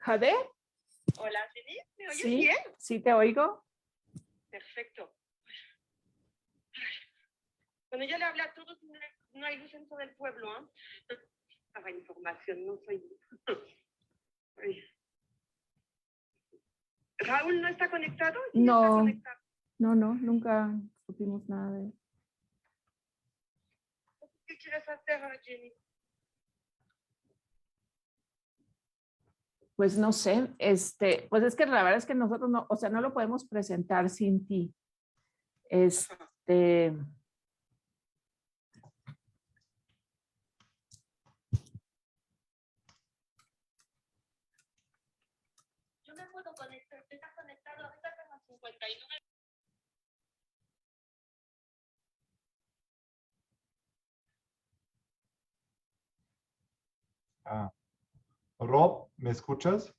Jade, Hola, Jenny, ¿me oyes sí, bien? sí te oigo. Perfecto. Cuando yo le hablé a todos, no hay luz en todo el pueblo, ¿eh? Para información, no soy... Ay. ¿Raúl no está conectado? Sí, está No, conectado. no, nunca supimos nada de él. ¿Qué quieres hacer, Jenny? Pues no sé, pues es que la verdad es que nosotros no, o sea, no lo podemos presentar sin ti. Este, Yo me puedo conectar, ¿estás conectado? Ahorita tengo 59. Rob, ¿me escuchas?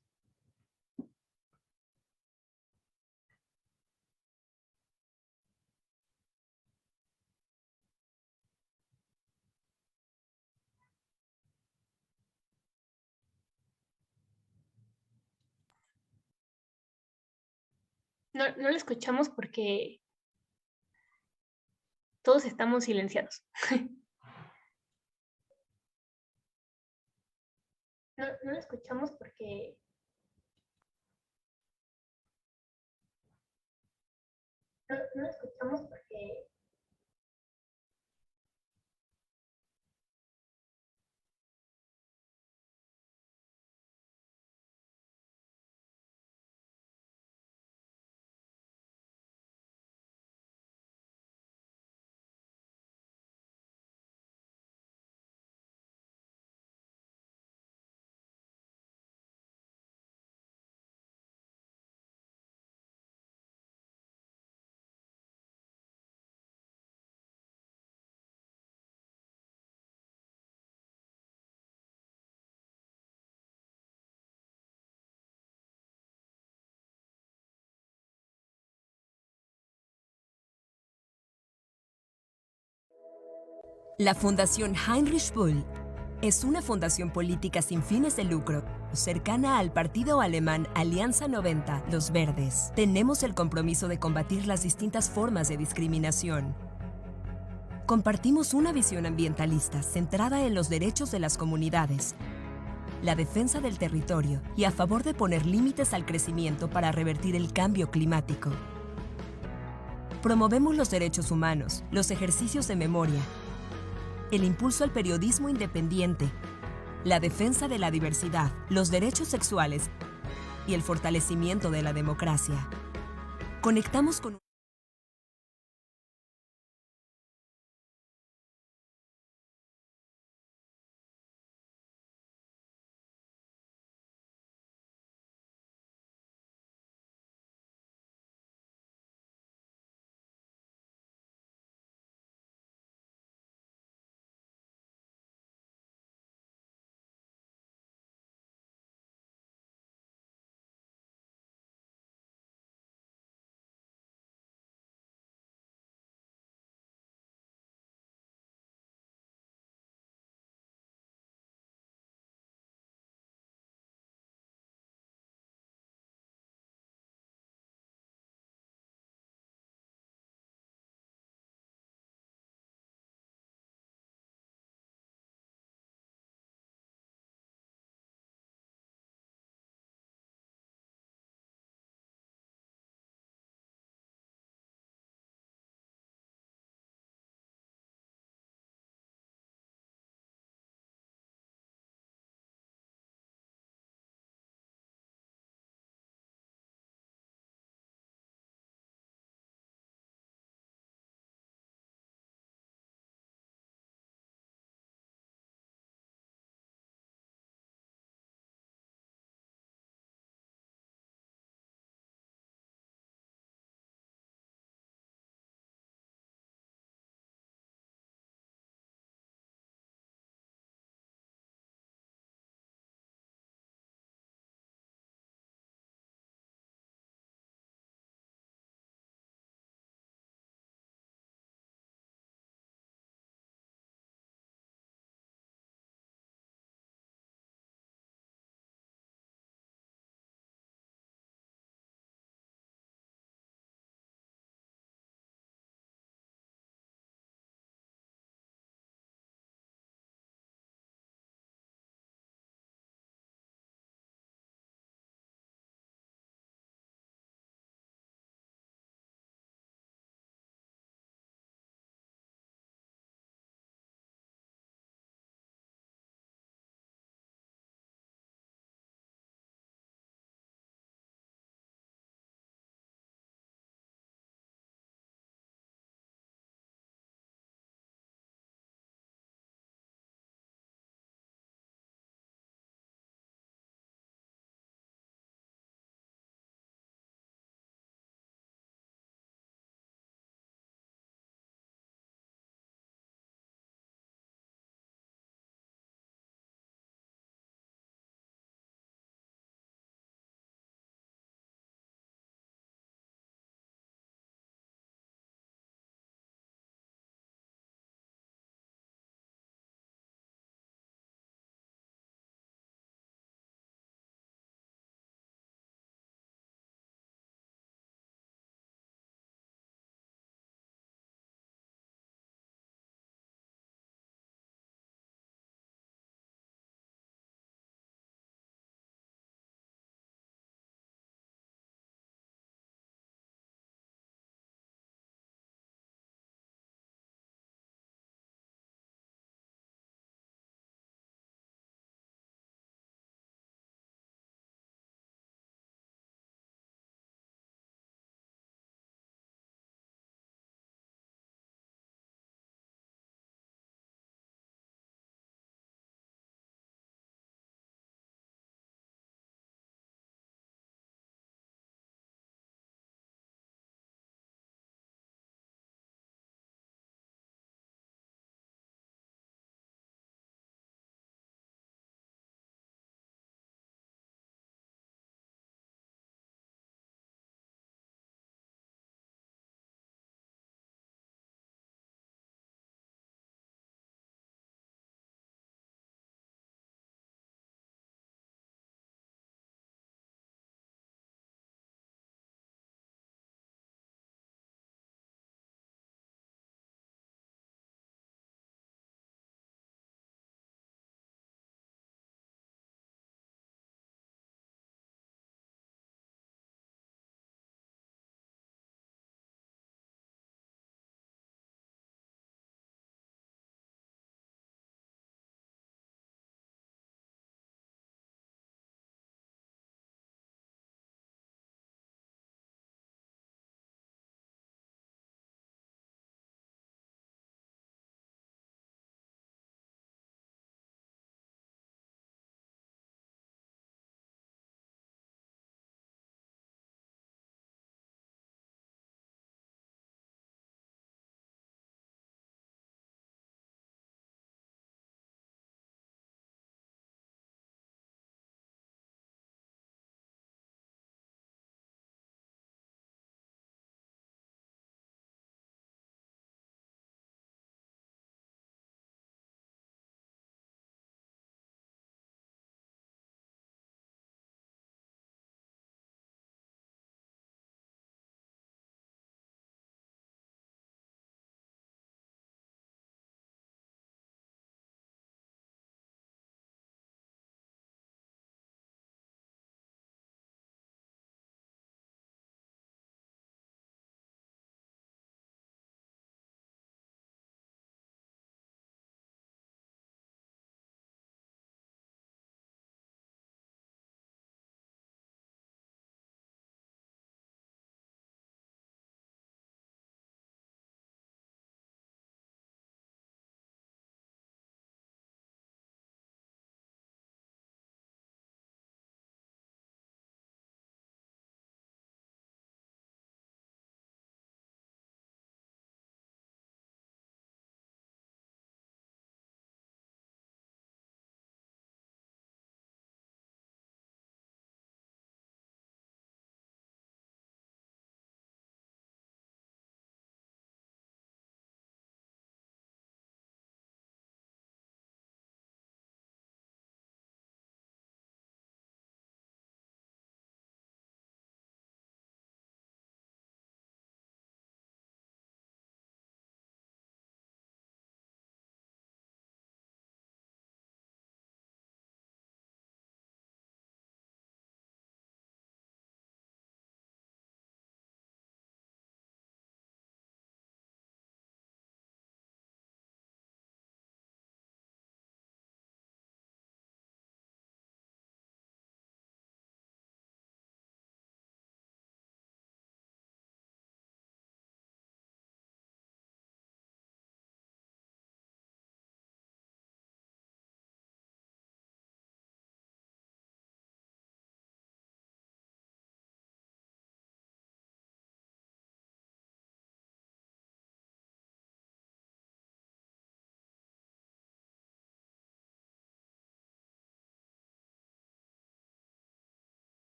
No lo escuchamos porque todos estamos silenciados. No lo escuchamos porque no lo escuchamos porque La Fundación Heinrich Böll es una fundación política sin fines de lucro, cercana al partido alemán Alianza 90, Los Verdes. Tenemos el compromiso de combatir las distintas formas de discriminación. Compartimos una visión ambientalista centrada en los derechos de las comunidades, la defensa del territorio y a favor de poner límites al crecimiento para revertir el cambio climático. Promovemos los derechos humanos, los ejercicios de memoria, el impulso al periodismo independiente, la defensa de la diversidad, los derechos sexuales y el fortalecimiento de la democracia. Conectamos con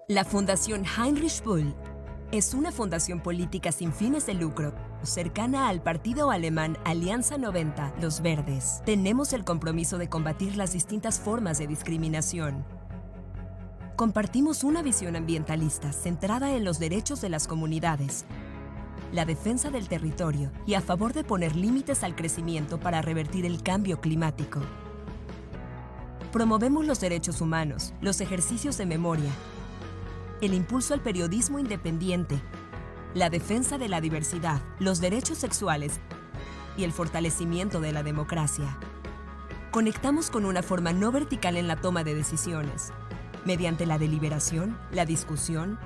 La Fundación Heinrich Böll es una fundación política sin fines de lucro, cercana al partido alemán Alianza 90, Los Verdes. Tenemos el compromiso de combatir las distintas formas de discriminación. Compartimos una visión ambientalista centrada en los derechos de las comunidades, la defensa del territorio y a favor de poner límites al crecimiento para revertir el cambio climático. Promovemos los derechos humanos, los ejercicios de memoria, el impulso al periodismo independiente, la defensa de la diversidad, los derechos sexuales y el fortalecimiento de la democracia. Conectamos con una forma no vertical en la toma de decisiones, mediante la deliberación, la discusión,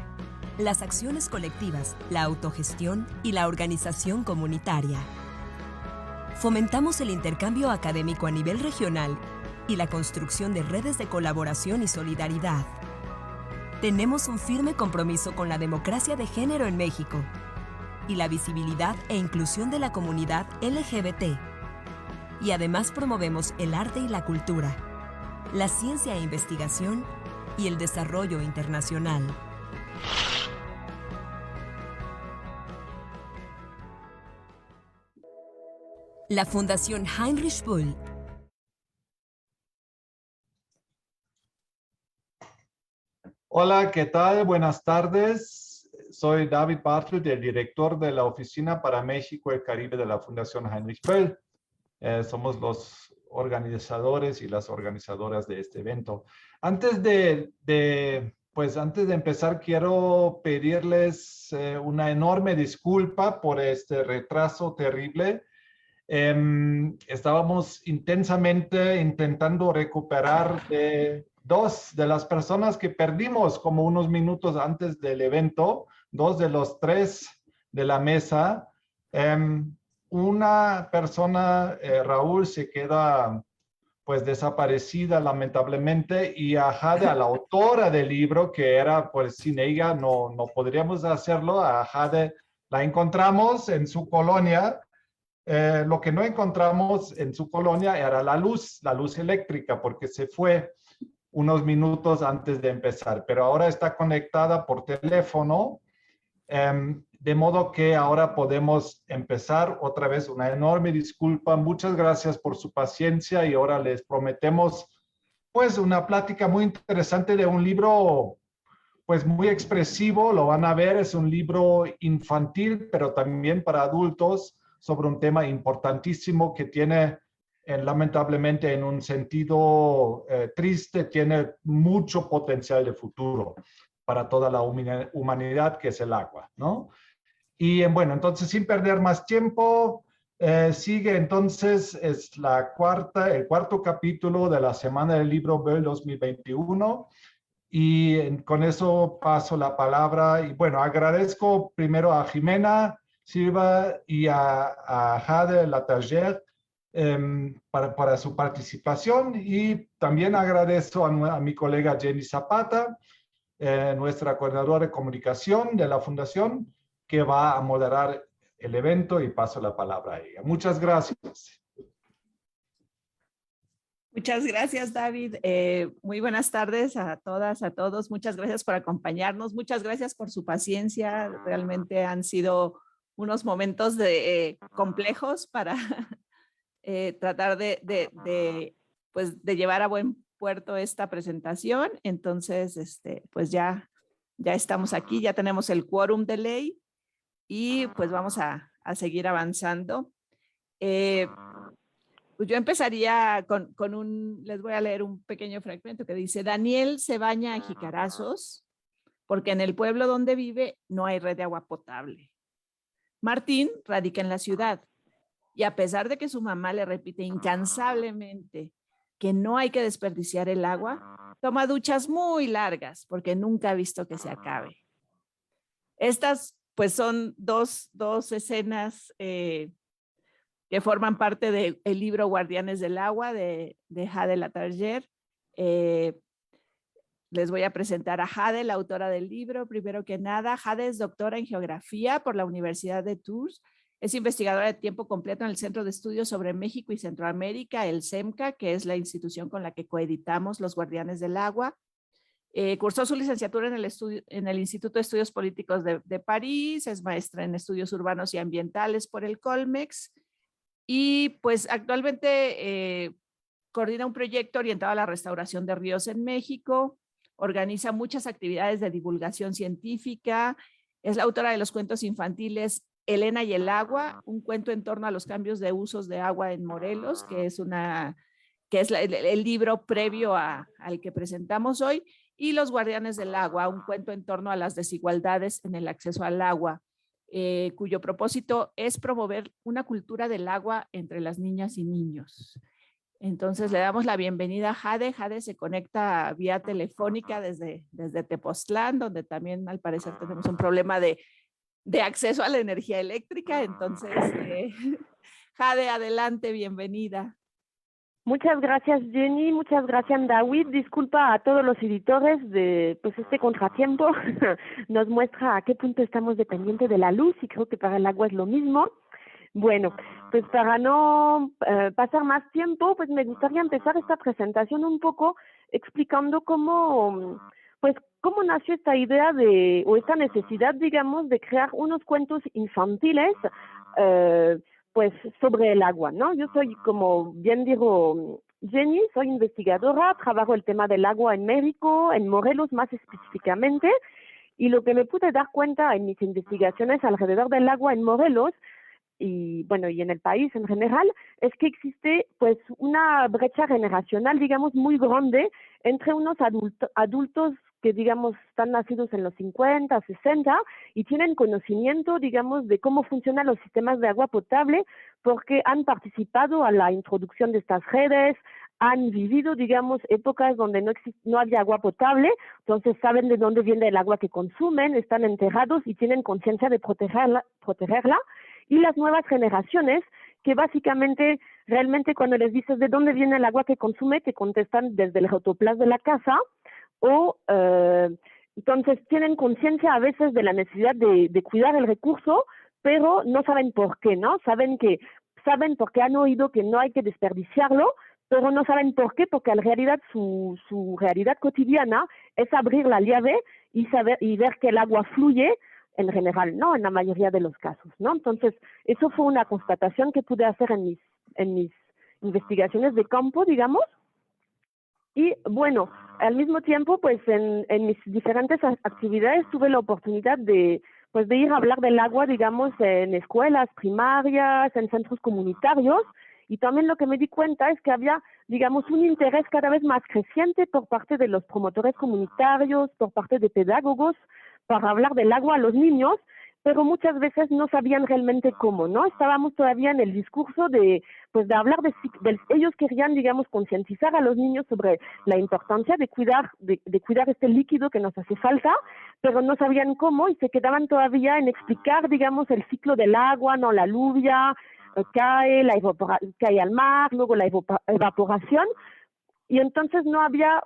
las acciones colectivas, la autogestión y la organización comunitaria. Fomentamos el intercambio académico a nivel regional y la construcción de redes de colaboración y solidaridad. Tenemos un firme compromiso con la democracia de género en México y la visibilidad e inclusión de la comunidad LGBT. Y además promovemos el arte y la cultura, la ciencia e investigación y el desarrollo internacional. La Fundación Heinrich Böll. Hola, ¿qué tal? Buenas tardes. Soy David Bartlett, el director de la Oficina para México y el Caribe de la Fundación Heinrich Böll. Somos los organizadores y las organizadoras de este evento. Antes de empezar, quiero pedirles una enorme disculpa por este retraso terrible. Estábamos intensamente intentando recuperar dos de las personas que perdimos como unos minutos antes del evento, 2 de los 3 de la mesa. Una persona, Raúl, se queda pues desaparecida lamentablemente, y a Jade, a la autora del libro, que era pues sin ella no podríamos hacerlo. A Jade la encontramos en su colonia. Lo que no encontramos en su colonia era la luz eléctrica, porque se fue unos minutos antes de empezar, pero ahora está conectada por teléfono, de modo que ahora podemos empezar otra vez. Una enorme disculpa, muchas gracias por su paciencia, y ahora les prometemos pues una plática muy interesante de un libro pues muy expresivo. Lo van a ver, es un libro infantil, pero también para adultos, sobre un tema importantísimo que tiene, lamentablemente en un sentido triste, tiene mucho potencial de futuro para toda la humanidad, que es el agua, ¿no? Y bueno, entonces sin perder más tiempo, sigue entonces, es el cuarto capítulo de la Semana del Libro Böll 2021. Y con eso paso la palabra. Y bueno, agradezco primero a Jimena Silva y a Jade Latarjer para su participación, y también agradezco a mi colega Jenny Zapata, nuestra coordinadora de comunicación de la Fundación, que va a moderar el evento, y paso la palabra a ella. Muchas gracias. Muchas gracias, David. Muy buenas tardes a todas, a todos. Muchas gracias por acompañarnos. Muchas gracias por su paciencia. Realmente han sido unos momentos complejos para tratar de llevar a buen puerto esta presentación. Entonces, pues ya estamos aquí, ya tenemos el quórum de ley, y pues vamos a seguir avanzando. Pues yo empezaría les voy a leer un pequeño fragmento que dice: Daniel se baña a jicarazos porque en el pueblo donde vive no hay red de agua potable. Martín radica en la ciudad, y a pesar de que su mamá le repite incansablemente que no hay que desperdiciar el agua, toma duchas muy largas porque nunca ha visto que se acabe. Estas pues son dos escenas que forman parte del libro Guardianes del Agua de Jade Latarjer. Les voy a presentar a Jade, la autora del libro. Primero que nada, Jade es doctora en geografía por la Universidad de Tours. Es investigadora de tiempo completo en el Centro de Estudios sobre México y Centroamérica, el CEMCA, que es la institución con la que coeditamos Los Guardianes del Agua. Cursó su licenciatura en el Instituto de Estudios Políticos de París, es maestra en Estudios Urbanos y Ambientales por el Colmex y pues actualmente coordina un proyecto orientado a la restauración de ríos en México, organiza muchas actividades de divulgación científica, es la autora de los cuentos infantiles Elena y el agua, un cuento en torno a los cambios de usos de agua en Morelos, que es el libro previo al que presentamos hoy, y Los Guardianes del Agua, un cuento en torno a las desigualdades en el acceso al agua, cuyo propósito es promover una cultura del agua entre las niñas y niños. Entonces le damos la bienvenida a Jade. Jade se conecta vía telefónica desde Tepoztlán, donde también al parecer tenemos un problema de acceso a la energía eléctrica. Entonces, Jade, adelante, bienvenida. Muchas gracias, Jenny. Muchas gracias, David. Disculpa a todos los editores de este contratiempo. Nos muestra a qué punto estamos dependientes de la luz y creo que para el agua es lo mismo. Bueno, pues para no pasar más tiempo, pues me gustaría empezar esta presentación un poco explicando cómo nació esta idea o esta necesidad, digamos, de crear unos cuentos infantiles pues sobre el agua, ¿no? Yo soy, como bien dijo Jenny, soy investigadora, trabajo el tema del agua en México, en Morelos más específicamente, y lo que me pude dar cuenta en mis investigaciones alrededor del agua en Morelos y en el país en general, es que existe pues una brecha generacional, digamos, muy grande entre unos adultos que, digamos, están nacidos en los 50, 60 y tienen conocimiento, digamos, de cómo funcionan los sistemas de agua potable porque han participado a la introducción de estas redes, han vivido, digamos, épocas donde no había agua potable, entonces saben de dónde viene el agua que consumen, están enterados y tienen conciencia de protegerla. Y las nuevas generaciones, que básicamente, realmente cuando les dices de dónde viene el agua que consume, te contestan desde el rotoplas de la casa, entonces tienen conciencia a veces de la necesidad de cuidar el recurso, pero no saben por qué, ¿no? Saben porque han oído que no hay que desperdiciarlo, pero no saben por qué, porque en realidad su realidad cotidiana es abrir la llave y ver que el agua fluye, en general, ¿no? En la mayoría de los casos, ¿no? Entonces, eso fue una constatación que pude hacer en mis investigaciones de campo, digamos. Y bueno, al mismo tiempo, pues en mis diferentes actividades tuve la oportunidad de ir a hablar del agua, digamos, en escuelas primarias, en centros comunitarios, y también lo que me di cuenta es que había, digamos, un interés cada vez más creciente por parte de los promotores comunitarios, por parte de pedagogos, para hablar del agua a los niños, pero muchas veces no sabían realmente cómo, ¿no? Estábamos todavía en el discurso de hablar ellos querían, digamos, concientizar a los niños sobre la importancia de cuidar este líquido que nos hace falta, pero no sabían cómo y se quedaban todavía en explicar, digamos, el ciclo del agua, ¿no? La lluvia, cae al mar, luego la evaporación. Y entonces no había,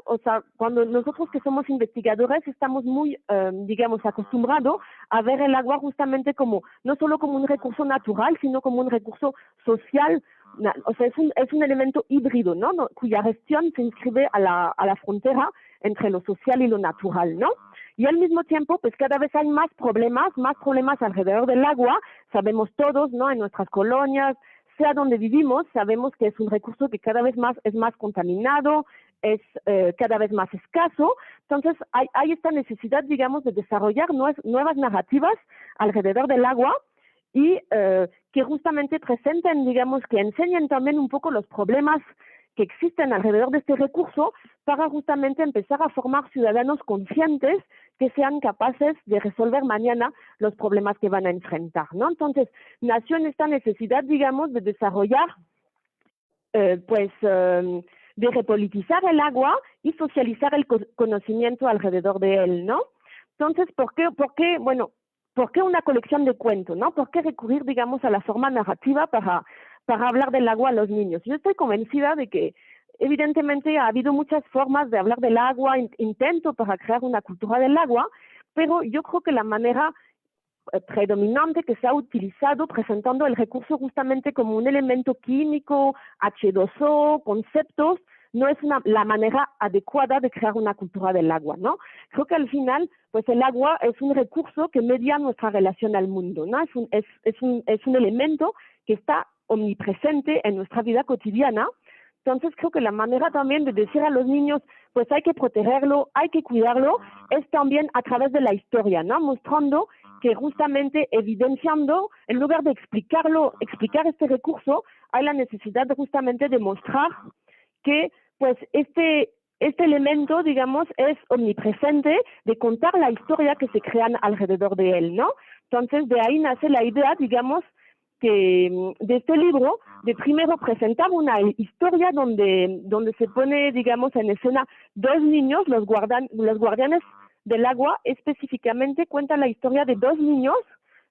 cuando nosotros que somos investigadores estamos muy, digamos, acostumbrados a ver el agua justamente no solo como un recurso natural, sino como un recurso social, es un elemento híbrido, ¿no? Cuya gestión se inscribe a la frontera entre lo social y lo natural, ¿no? Y al mismo tiempo, pues cada vez hay más problemas alrededor del agua, sabemos todos, ¿no? En nuestras colonias, sea donde vivimos, sabemos que es un recurso que cada vez más es más contaminado, es cada vez más escaso. Entonces, hay esta necesidad, digamos, de desarrollar nuevas narrativas alrededor del agua y que justamente presenten, digamos, que enseñen también un poco los problemas que existen alrededor de este recurso para justamente empezar a formar ciudadanos conscientes que sean capaces de resolver mañana los problemas que van a enfrentar, ¿no? Entonces, nació en esta necesidad, digamos, de desarrollar, de repolitizar el agua y socializar el conocimiento alrededor de él, ¿no? Entonces, ¿por qué una colección de cuentos, ¿no? ¿Por qué recurrir, digamos, a la forma narrativa para hablar del agua a los niños? Yo estoy convencida de que evidentemente ha habido muchas formas de hablar del agua, intento para crear una cultura del agua, pero yo creo que la manera predominante que se ha utilizado presentando el recurso justamente como un elemento químico, H2O, conceptos, no es la manera adecuada de crear una cultura del agua, ¿no? Creo que al final, pues el agua es un recurso que media nuestra relación al mundo, ¿no? Es un elemento que está omnipresente en nuestra vida cotidiana. Entonces creo que la manera también de decir a los niños, pues hay que protegerlo, hay que cuidarlo, es también a través de la historia, ¿no? Mostrando que justamente evidenciando, en lugar de explicar este recurso, hay la necesidad justamente de mostrar que pues este elemento, digamos, es omnipresente, de contar la historia que se crean alrededor de él, ¿no? Entonces de ahí nace la idea, digamos, que de este libro, de primero presentar una historia donde se pone, digamos, en escena dos niños, los guardianes del agua. Específicamente cuenta la historia de dos niños,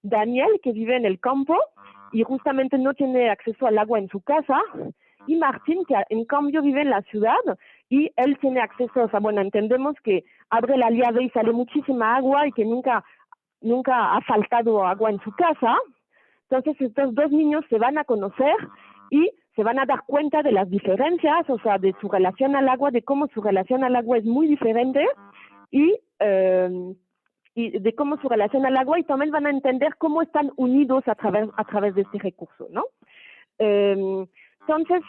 Daniel, que vive en el campo y justamente no tiene acceso al agua en su casa, y Martín, que en cambio vive en la ciudad y él tiene acceso, o sea, bueno, entendemos que abre la llave y sale muchísima agua y que nunca ha faltado agua en su casa. Entonces estos dos niños se van a conocer y se van a dar cuenta de las diferencias, o sea, de su relación al agua, de cómo su relación al agua es muy diferente y de cómo su relación al agua, y también van a entender cómo están unidos a través de este recurso, ¿no? Entonces,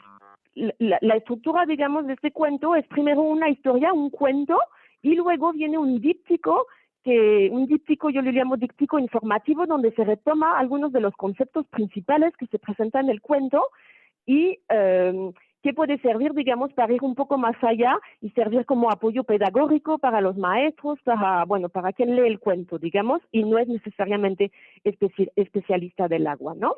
la estructura, digamos, de este cuento es primero una historia, un cuento, y luego viene un díptico, yo le llamo díptico informativo, donde se retoma algunos de los conceptos principales que se presentan en el cuento y que puede servir, digamos, para ir un poco más allá y servir como apoyo pedagógico para los maestros, para quien lee el cuento, digamos, y no es necesariamente especialista del agua, ¿no?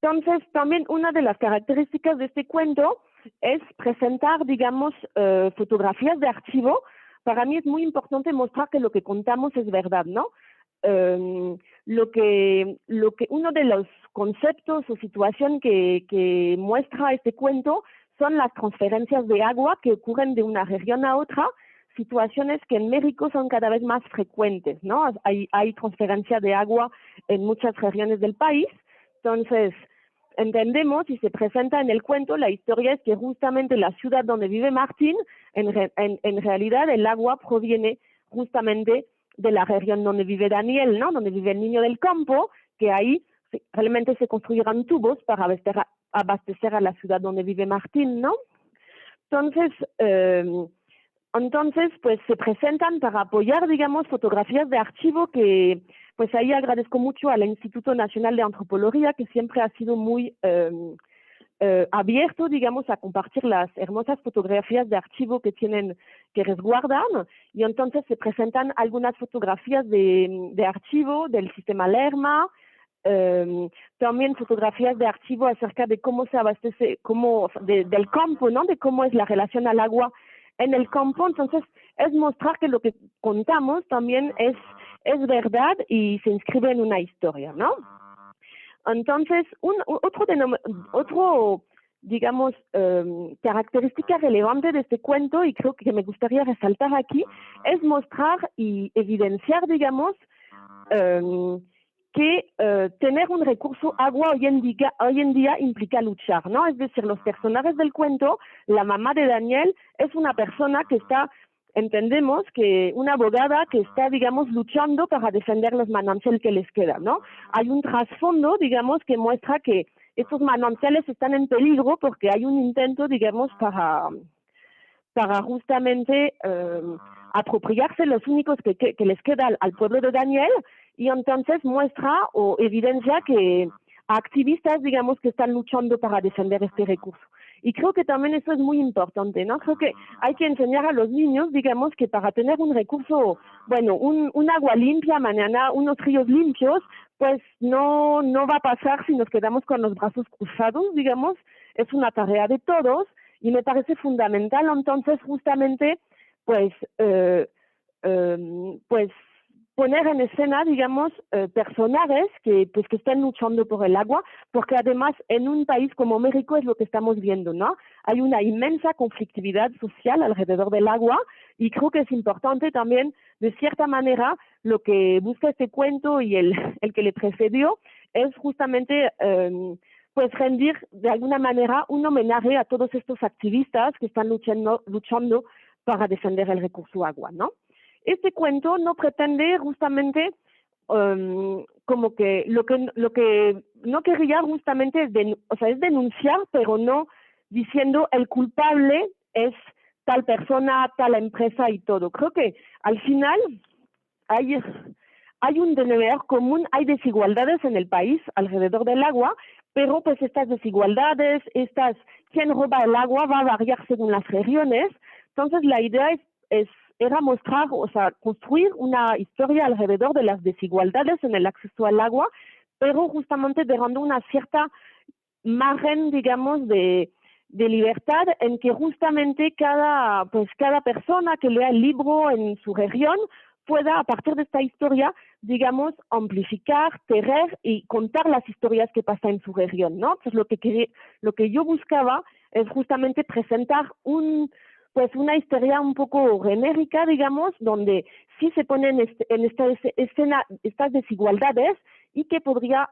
Entonces, también una de las características de este cuento es presentar, digamos, fotografías de archivo. Para mí es muy importante mostrar que lo que contamos es verdad, ¿no? Uno de los conceptos o situación que muestra este cuento son las transferencias de agua que ocurren de una región a otra, situaciones que en México son cada vez más frecuentes, ¿no? Hay transferencia de agua en muchas regiones del país. Entonces, entendemos y se presenta en el cuento, la historia es que justamente la ciudad donde vive Martín, en realidad el agua proviene justamente de la región donde vive Daniel, ¿no? Donde vive el niño del campo, que ahí realmente se construirán tubos para abastecer a la ciudad donde vive Martín, ¿no? Entonces, pues se presentan para apoyar, digamos, fotografías de archivo que, pues ahí agradezco mucho al Instituto Nacional de Antropología, que siempre ha sido muy abierto, digamos, a compartir las hermosas fotografías de archivo que resguardan, y entonces se presentan algunas fotografías de archivo del sistema Lerma, también fotografías de archivo acerca de cómo se abastece, del campo, ¿no? De cómo es la relación al agua en el campo. Entonces es mostrar que lo que contamos también es verdad y se inscribe en una historia, ¿no? Entonces, otro digamos, característica relevante de este cuento, y creo que me gustaría resaltar aquí, es mostrar y evidenciar, digamos, que tener un recurso agua hoy en día implica luchar, ¿no? Es decir, los personajes del cuento, la mamá de Daniel es una persona que entendemos que una abogada que está, digamos, luchando para defender los manantiales que les quedan, ¿no? Hay un trasfondo, digamos, que muestra que estos manantiales están en peligro porque hay un intento, digamos, para justamente apropiarse los únicos que les queda al pueblo de Daniel, y entonces muestra o evidencia que activistas, digamos, que están luchando para defender este recurso. Y creo que también eso es muy importante, ¿no? Creo que hay que enseñar a los niños, digamos, que para tener un recurso, bueno, un agua limpia mañana, unos ríos limpios, pues no va a pasar si nos quedamos con los brazos cruzados, digamos. Es una tarea de todos y me parece fundamental, entonces, justamente, pues poner en escena, digamos, personajes que estén luchando por el agua, porque además en un país como México es lo que estamos viendo, ¿no? Hay una inmensa conflictividad social alrededor del agua, y creo que es importante también, de cierta manera, lo que busca este cuento y el que le precedió, es justamente pues rendir de alguna manera un homenaje a todos estos activistas que están luchando para defender el recurso agua, ¿no? Este cuento no pretende justamente como que lo que no quería justamente es, es denunciar, pero no diciendo el culpable es tal persona, tal empresa y todo. Creo que al final hay un denominador común, hay desigualdades en el país alrededor del agua, pero pues estas desigualdades, quién roba el agua va a variar según las regiones. Entonces la idea era mostrar, o sea, construir una historia alrededor de las desigualdades en el acceso al agua, pero justamente dejando una cierta margen, digamos, de libertad en que justamente cada persona que lea el libro en su región pueda, a partir de esta historia, digamos, amplificar, tener y contar las historias que pasan en su región, ¿no? Entonces, lo que yo buscaba es justamente presentar una historia un poco genérica, digamos, donde sí se ponen en esta escena estas desigualdades y que pudiera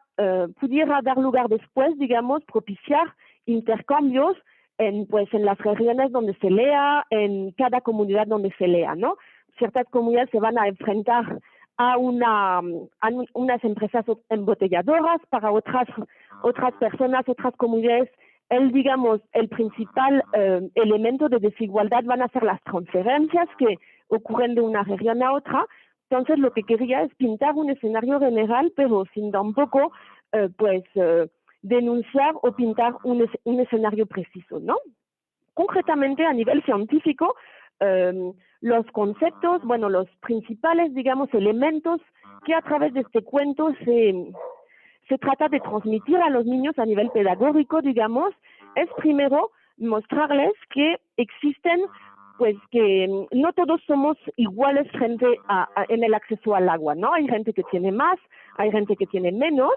dar lugar después, digamos, propiciar intercambios en las regiones donde se lea, en cada comunidad donde se lea, ¿no? Ciertas comunidades se van a enfrentar a unas empresas embotelladoras, para otras personas, otras comunidades, el principal elemento de desigualdad van a ser las transferencias que ocurren de una región a otra. Entonces, lo que quería es pintar un escenario general, pero sin tampoco, denunciar o pintar un escenario preciso, ¿no? Concretamente, a nivel científico, los conceptos, los principales, digamos, elementos que a través de este cuento se trata de transmitir a los niños a nivel pedagógico, digamos, es primero mostrarles que existen, que no todos somos iguales frente en el acceso al agua, ¿no? Hay gente que tiene más, hay gente que tiene menos.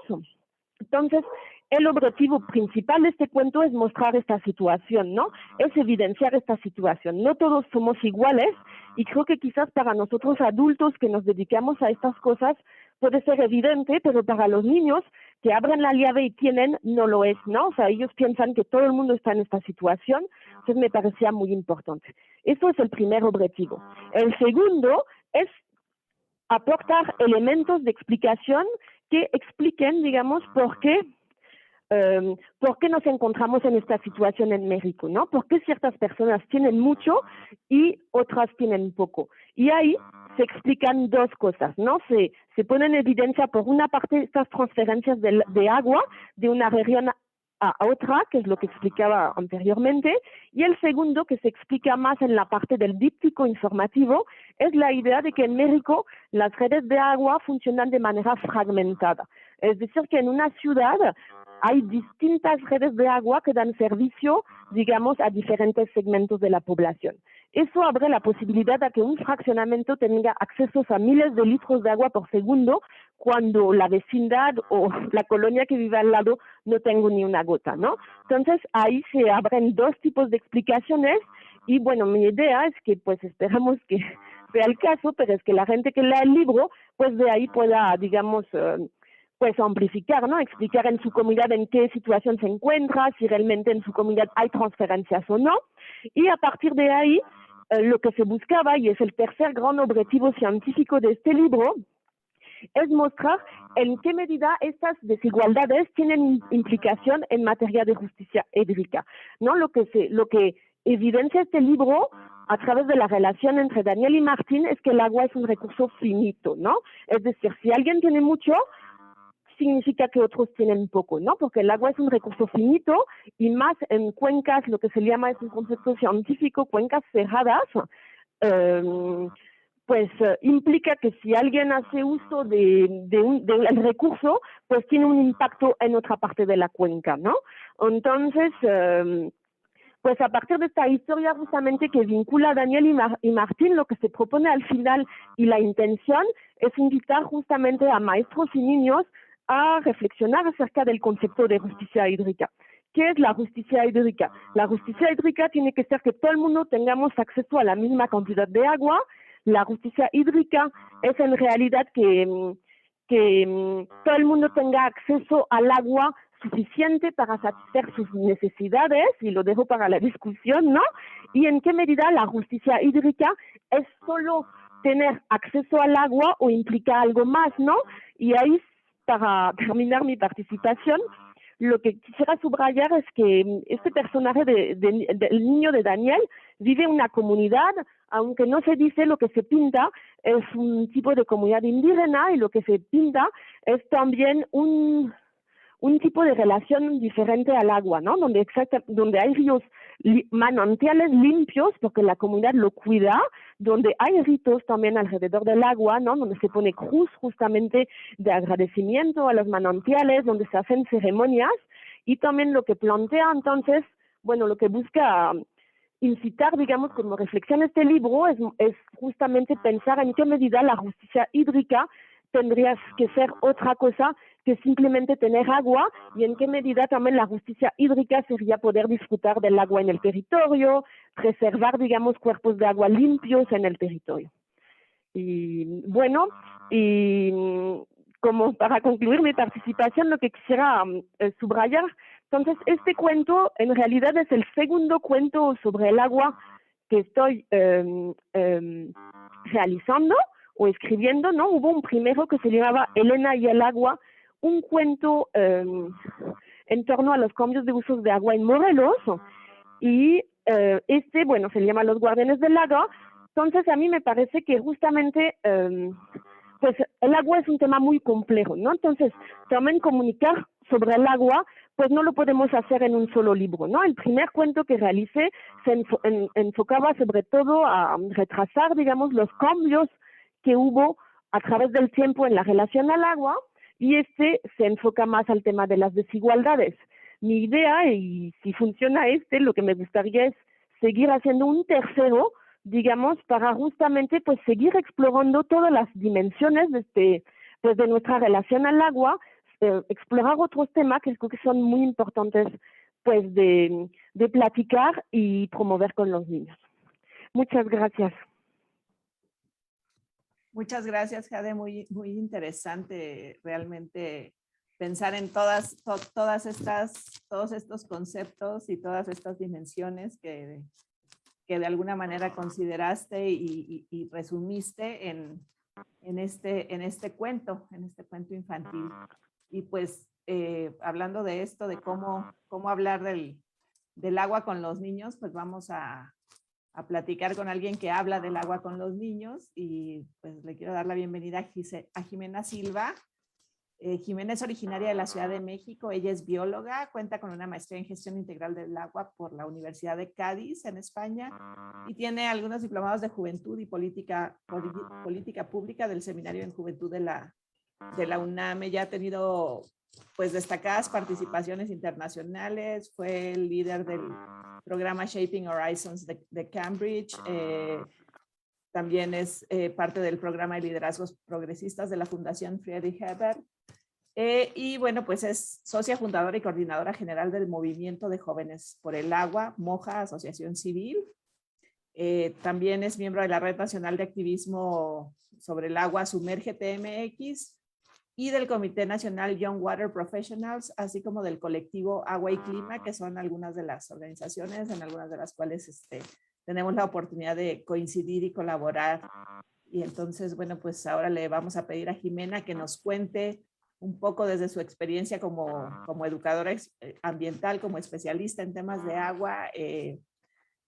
Entonces, el objetivo principal de este cuento es mostrar esta situación, ¿no? Es evidenciar esta situación. No todos somos iguales y creo que quizás para nosotros adultos que nos dedicamos a estas cosas puede ser evidente, pero para los niños que abren la llave y tienen, no lo es, ¿no? O sea, ellos piensan que todo el mundo está en esta situación, entonces me parecía muy importante. Eso es el primer objetivo. El segundo es aportar elementos de explicación que expliquen, digamos, por qué nos encontramos en esta situación en México, ¿no? ¿Por qué ciertas personas tienen mucho y otras tienen poco? Y ahí se explican dos cosas, ¿no? Se ponen en evidencia, por una parte, estas transferencias de agua de una región a otra, que es lo que explicaba anteriormente, y el segundo, que se explica más en la parte del díptico informativo, es la idea de que en México las redes de agua funcionan de manera fragmentada. Es decir, que en una ciudad hay distintas redes de agua que dan servicio, digamos, a diferentes segmentos de la población. Eso abre la posibilidad de que un fraccionamiento tenga acceso a miles de litros de agua por segundo cuando la vecindad o la colonia que vive al lado no tenga ni una gota, ¿no? Entonces, ahí se abren dos tipos de explicaciones y, bueno, mi idea es que, esperamos que sea el caso, pero es que la gente que lea el libro, de ahí pueda, digamos, amplificar, ¿no? Explicar en su comunidad en qué situación se encuentra, si realmente en su comunidad hay transferencias o no. Y a partir de ahí, lo que se buscaba, y es el tercer gran objetivo científico de este libro, es mostrar en qué medida estas desigualdades tienen implicación en materia de justicia hídrica, ¿no? Lo que evidencia este libro a través de la relación entre Daniel y Martín es que el agua es un recurso finito, ¿no? Es decir, si alguien tiene mucho, significa que otros tienen poco, ¿no? Porque el agua es un recurso finito y más en cuencas, lo que se llama, es un concepto científico, cuencas cerradas, implica que si alguien hace uso del recurso, tiene un impacto en otra parte de la cuenca, ¿no? Entonces, a partir de esta historia justamente que vincula a Daniel y Martín, lo que se propone al final y la intención es invitar justamente a maestros y niños a reflexionar acerca del concepto de justicia hídrica. ¿Qué es la justicia hídrica? La justicia hídrica tiene que ser que todo el mundo tengamos acceso a la misma cantidad de agua. La justicia hídrica es en realidad que todo el mundo tenga acceso al agua suficiente para satisfacer sus necesidades, y lo dejo para la discusión, ¿no? Y en qué medida la justicia hídrica es solo tener acceso al agua o implica algo más, ¿no? Y ahí, para terminar mi participación, lo que quisiera subrayar es que este personaje del niño de Daniel vive en una comunidad, aunque no se dice, lo que se pinta es un tipo de comunidad indígena, y lo que se pinta es también un tipo de relación diferente al agua, ¿no? Donde hay ríos, manantiales limpios, porque la comunidad lo cuida, donde hay ritos también alrededor del agua, ¿no? Donde se pone cruz justamente de agradecimiento a los manantiales, donde se hacen ceremonias, y también lo que plantea entonces, bueno, lo que busca incitar, digamos, como reflexión este libro es justamente pensar en qué medida la justicia hídrica tendría que ser otra cosa que simplemente tener agua, y en qué medida también la justicia hídrica sería poder disfrutar del agua en el territorio, preservar, digamos, cuerpos de agua limpios en el territorio. Y bueno, y como para concluir mi participación, lo que quisiera subrayar, entonces este cuento en realidad es el segundo cuento sobre el agua que estoy realizando o escribiendo, ¿no? Hubo un primero que se llamaba Elena y el agua, un cuento en torno a los cambios de usos de agua en Morelos, y bueno, se llama Los Guardianes del Lago. Entonces a mí me parece que justamente pues el agua es un tema muy complejo, ¿no? Entonces también comunicar sobre el agua pues no lo podemos hacer en un solo libro, ¿no? El primer cuento que realicé se enfocaba sobre todo a retrasar, digamos, los cambios que hubo a través del tiempo en la relación al agua, y este se enfoca más al tema de las desigualdades. Mi idea, y si funciona lo que me gustaría es seguir haciendo un tercero, digamos, para justamente pues seguir explorando todas las dimensiones de nuestra relación al agua, explorar otros temas que creo que son muy importantes pues de platicar y promover con los niños. Muchas gracias. Muchas gracias, Jade. Muy, muy interesante realmente pensar en todos estos conceptos y todas estas dimensiones que de alguna manera consideraste y resumiste en este cuento infantil. Y pues hablando de esto, de cómo hablar del agua con los niños, pues vamos a platicar con alguien que habla del agua con los niños, y pues le quiero dar la bienvenida a Jimena Silva. Jimena es originaria de la Ciudad de México, ella es bióloga, cuenta con una maestría en gestión integral del agua por la Universidad de Cádiz en España, y tiene algunos diplomados de juventud y política pública del Seminario en Juventud de la UNAM. Ella ha tenido pues destacadas participaciones internacionales, fue el líder del programa Shaping Horizons de Cambridge, también es parte del programa de liderazgos progresistas de la Fundación Friedrich Ebert, y bueno, pues es socia fundadora y coordinadora general del Movimiento de Jóvenes por el Agua, MOJA, Asociación Civil. También es miembro de la Red Nacional de Activismo sobre el Agua, Sumérgete MX, y del Comité Nacional Young Water Professionals, así como del colectivo Agua y Clima, que son algunas de las organizaciones en algunas de las cuales tenemos la oportunidad de coincidir y colaborar. Y entonces, bueno, pues ahora le vamos a pedir a Jimena que nos cuente un poco desde su experiencia como educadora ambiental, como especialista en temas de agua, qué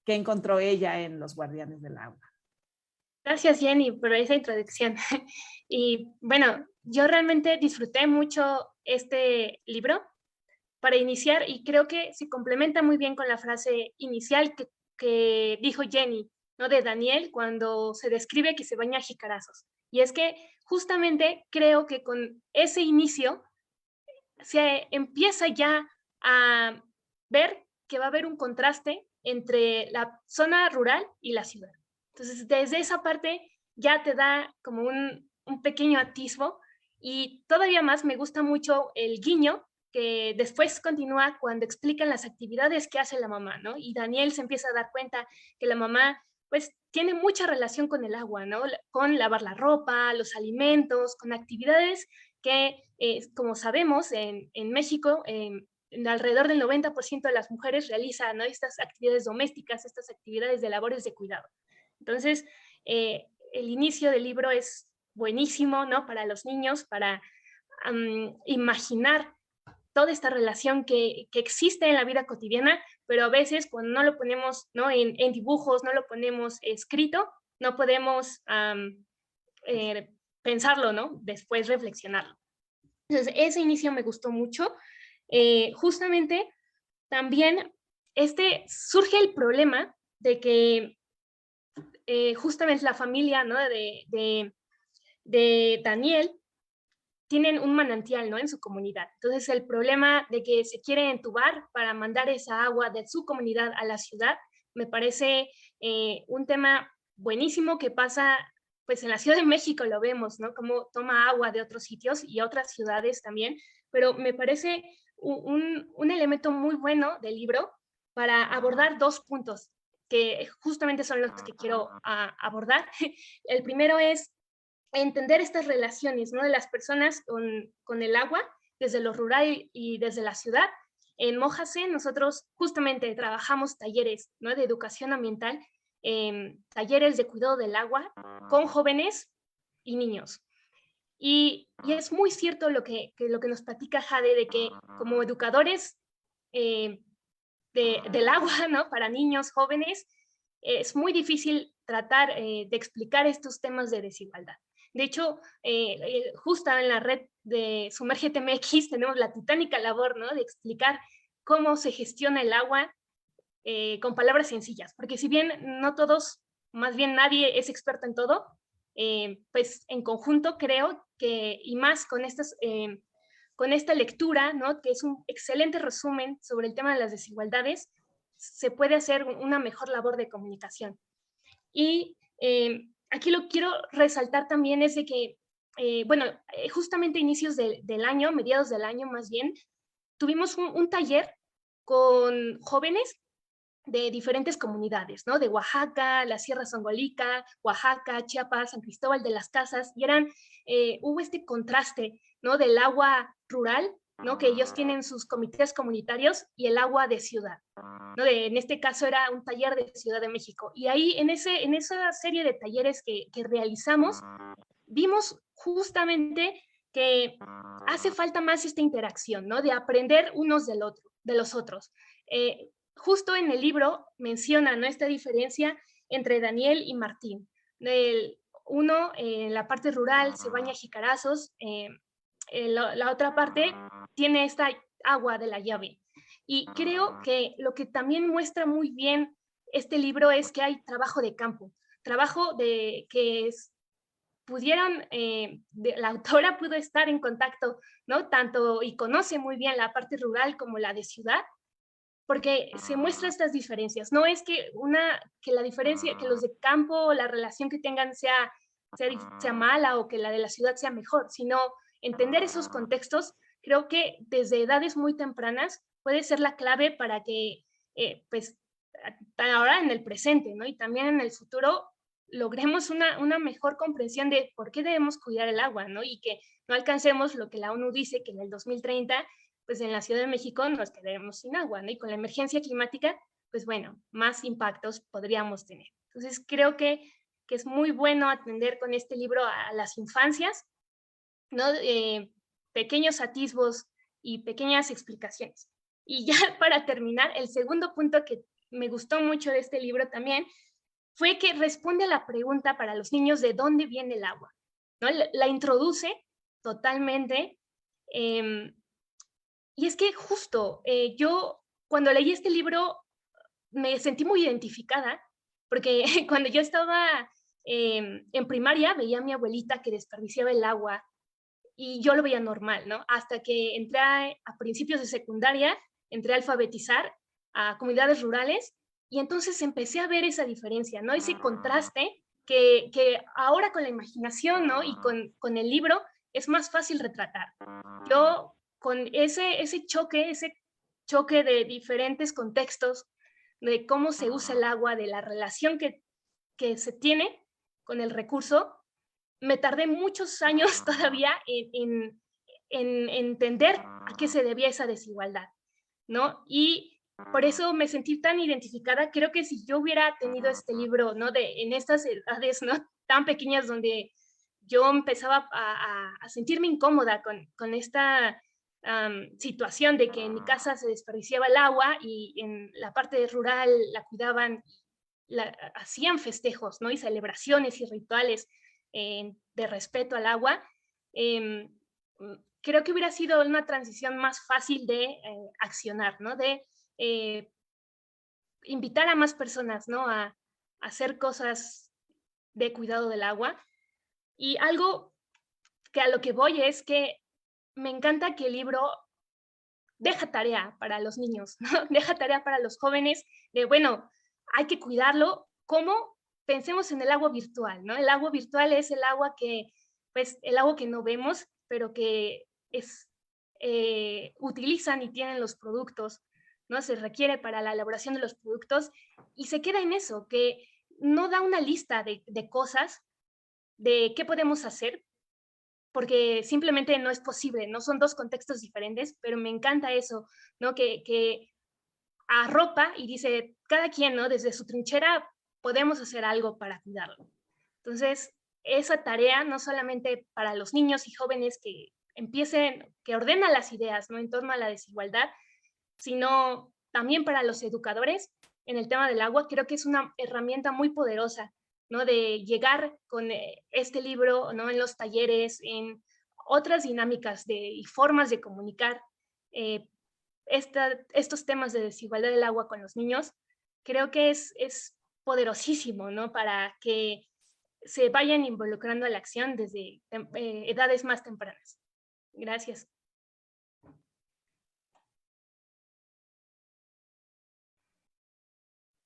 encontró ella en Los Guardianes del Agua. Gracias, Jenny, por esa introducción. Y bueno, yo realmente disfruté mucho este libro para iniciar, y creo que se complementa muy bien con la frase inicial que dijo Jenny, ¿no? De Daniel, cuando se describe que se baña a jicarazos. Y es que justamente creo que con ese inicio se empieza ya a ver que va a haber un contraste entre la zona rural y la ciudad. Entonces, desde esa parte ya te da como un pequeño atisbo, y todavía más me gusta mucho el guiño que después continúa cuando explican las actividades que hace la mamá, ¿no? Y Daniel se empieza a dar cuenta que la mamá pues tiene mucha relación con el agua, ¿no? Con lavar la ropa, los alimentos, con actividades que, como sabemos, en México, alrededor del 90% de las mujeres realizan, ¿no?, estas actividades domésticas, estas actividades de labores de cuidado. Entonces, el inicio del libro es buenísimo, ¿no?, para los niños, para imaginar toda esta relación que existe en la vida cotidiana, pero a veces cuando no lo ponemos, ¿no?, en dibujos, no lo ponemos escrito, no podemos pensarlo, ¿no?, después reflexionarlo. Entonces, ese inicio me gustó mucho. Justamente también surge el problema de que justamente la familia, ¿no?, de Daniel tienen un manantial, ¿no?, en su comunidad. Entonces, el problema de que se quiere entubar para mandar esa agua de su comunidad a la ciudad, me parece un tema buenísimo que pasa, pues en la Ciudad de México lo vemos, ¿no?, cómo toma agua de otros sitios y otras ciudades también, pero me parece un elemento muy bueno del libro para abordar dos puntos que justamente son los que quiero abordar. El primero es entender estas relaciones, ¿no?, de las personas con el agua, desde lo rural y desde la ciudad. En Mójase nosotros justamente trabajamos talleres, ¿no?, de educación ambiental, talleres de cuidado del agua con jóvenes y niños. Y es muy cierto lo que nos platica Jade, de que como educadores del agua, ¿no?, para niños, jóvenes, es muy difícil tratar de explicar estos temas de desigualdad. De hecho, justo en la red de Sumérgete MX tenemos la titánica labor, ¿no?, de explicar cómo se gestiona el agua con palabras sencillas, porque si bien no todos, más bien nadie es experto en todo, pues en conjunto creo que, y más con esta lectura, ¿no?, que es un excelente resumen sobre el tema de las desigualdades, se puede hacer una mejor labor de comunicación. Y aquí lo quiero resaltar también es de que, justamente a inicios del año, mediados del año más bien, tuvimos un taller con jóvenes de diferentes comunidades, ¿no?, de Oaxaca, la Sierra Songolica, Oaxaca, Chiapas, San Cristóbal de las Casas, y hubo este contraste, ¿no?, del agua rural, ¿no?, que ellos tienen sus comités comunitarios, y el agua de ciudad, ¿no? En este caso era un taller de Ciudad de México, y ahí en esa serie de talleres que realizamos, vimos justamente que hace falta más esta interacción, ¿no?, de aprender unos de los otros. Justo en el libro menciona, ¿no?, esta diferencia entre Daniel y Martín. Uno en la parte rural se baña a jicarazos, la otra parte tiene esta agua de la llave. Y creo que lo que también muestra muy bien este libro es que hay trabajo de campo, trabajo de que pudieron, la autora pudo estar en contacto, ¿no?, tanto, y conoce muy bien la parte rural como la de ciudad, porque se muestran estas diferencias. No es que la diferencia, que los de campo, la relación que tengan sea mala o que la de la ciudad sea mejor, sino entender esos contextos. Creo que desde edades muy tempranas puede ser la clave para que, pues, ahora en el presente, ¿no?, y también en el futuro, logremos una mejor comprensión de por qué debemos cuidar el agua, ¿no?, y que no alcancemos lo que la ONU dice, que en el 2030, pues en la Ciudad de México nos quedaremos sin agua, ¿no?, y con la emergencia climática, pues bueno, más impactos podríamos tener. Entonces, creo que es muy bueno atender con este libro a las infancias, ¿no?, pequeños atisbos y pequeñas explicaciones. Y ya para terminar, el segundo punto que me gustó mucho de este libro también fue que responde a la pregunta para los niños de dónde viene el agua, ¿no? La introduce totalmente. Y es que justo yo cuando leí este libro me sentí muy identificada, porque cuando yo estaba en primaria veía a mi abuelita que desperdiciaba el agua y yo lo veía normal, ¿no? Hasta que entré a principios de secundaria, entré a alfabetizar a comunidades rurales y entonces empecé a ver esa diferencia, ¿no? Ese contraste que ahora con la imaginación, ¿no?, y con el libro es más fácil retratar. Yo con ese choque de diferentes contextos, de cómo se usa el agua, de la relación que se tiene con el recurso, me tardé muchos años todavía en en entender a qué se debía esa desigualdad, ¿no? Y por eso me sentí tan identificada. Creo que si yo hubiera tenido este libro, ¿no? En estas edades, ¿no? Tan pequeñas donde yo empezaba a sentirme incómoda con esta situación de que en mi casa se desperdiciaba el agua y en la parte rural la cuidaban, hacían festejos, ¿no? Y celebraciones y rituales de respeto al agua. Creo que hubiera sido una transición más fácil de accionar, ¿no? De invitar a más personas, ¿no? A hacer cosas de cuidado del agua. Y algo que a lo que voy es que me encanta que el libro deja tarea para los niños, ¿no? Deja tarea para los jóvenes de, bueno, hay que cuidarlo. ¿Cómo? Pensemos en el agua virtual, ¿no? El agua virtual es el agua que, pues, el agua que no vemos, pero que utilizan y tienen los productos, ¿no? Se requiere para la elaboración de los productos y se queda en eso, que no da una lista de cosas, de qué podemos hacer, porque simplemente no es posible, no son dos contextos diferentes, pero me encanta eso, ¿no? Que arropa y dice, cada quien, ¿no? Desde su trinchera podemos hacer algo para cuidarlo. Entonces, esa tarea no solamente para los niños y jóvenes que empiecen, que ordenan las ideas, ¿no? En torno a la desigualdad, sino también para los educadores en el tema del agua. Creo que es una herramienta muy poderosa, ¿no? De llegar con este libro, ¿no? En los talleres, en otras dinámicas y formas de comunicar estos temas de desigualdad del agua con los niños. Creo que es poderosísimo, ¿no? Para que se vayan involucrando a la acción desde edades más tempranas. Gracias.